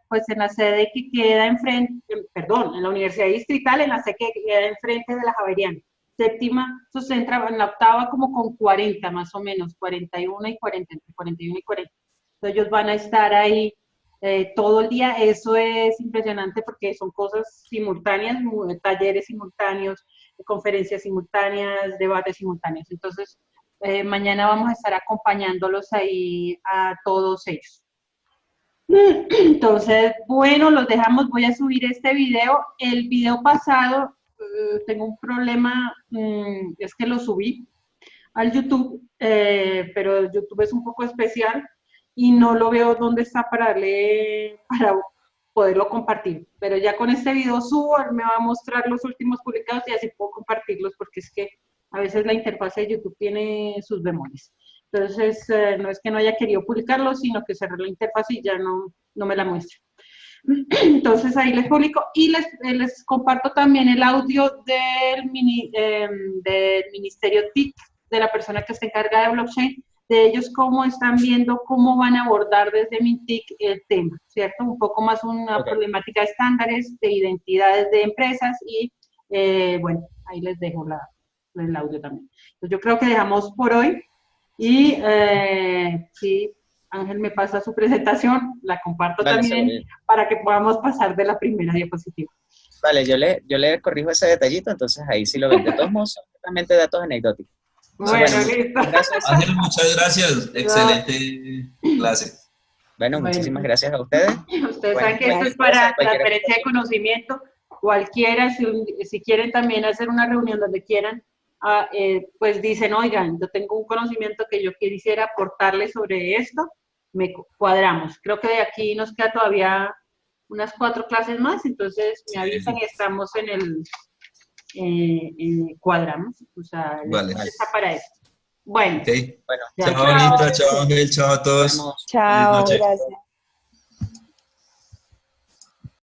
sede que queda enfrente, en la Universidad Distrital, en la sede que queda enfrente de la Javeriana. Séptima, eso se entra en la octava como con 40 más o menos, 41 y 40, entre 41 y 40. Entonces ellos van a estar ahí todo el día. Eso es impresionante porque son cosas simultáneas, talleres simultáneos, conferencias simultáneas, debates simultáneos. Entonces, mañana vamos a estar acompañándolos ahí a todos ellos. Entonces, bueno, los dejamos. Voy a subir este video. El video pasado, tengo un problema, es que lo subí al YouTube, pero YouTube es un poco especial y no lo veo dónde está para poderlo compartir. Pero ya con este video subo, me va a mostrar los últimos publicados y así puedo compartirlos, porque es que a veces la interfaz de YouTube tiene sus bemoles. Entonces, no es que no haya querido publicarlo, sino que cerré la interfaz y ya no me la muestra. Entonces, ahí les publico y les comparto también el audio del Ministerio TIC, de la persona que está encargada de blockchain, de ellos cómo están viendo, cómo van a abordar desde MINTIC el tema, ¿cierto? Un poco más una problemática de estándares, de identidades de empresas y, bueno, ahí les dejo el audio también. Entonces, yo creo que dejamos por hoy y sí, Ángel me pasa su presentación, la comparto también para que podamos pasar de la primera diapositiva. Vale, yo le corrijo ese detallito, entonces ahí sí lo ven. De todos modos, son totalmente datos anecdóticos. Bueno, listo. Gracias. Ángel, muchas gracias. Excelente clase. Bueno, Bueno. muchísimas gracias a ustedes. Ustedes Bueno, saben que esto es gracias. para Cualquier transferencia de conocimiento. Cualquiera, si quieren también hacer una reunión donde quieran, pues dicen, oigan, yo tengo un conocimiento que yo quisiera aportarle sobre esto, cuadramos. Creo que de aquí nos queda todavía unas 4 clases más, entonces me avisan y estamos en el cuadramos. O sea, Vale. está para eso. Bueno, Ok. Bueno, ya, Chao, chao. Anita. Chao, Ángel. Chao a todos. nos vemos. Chao, noches. gracias.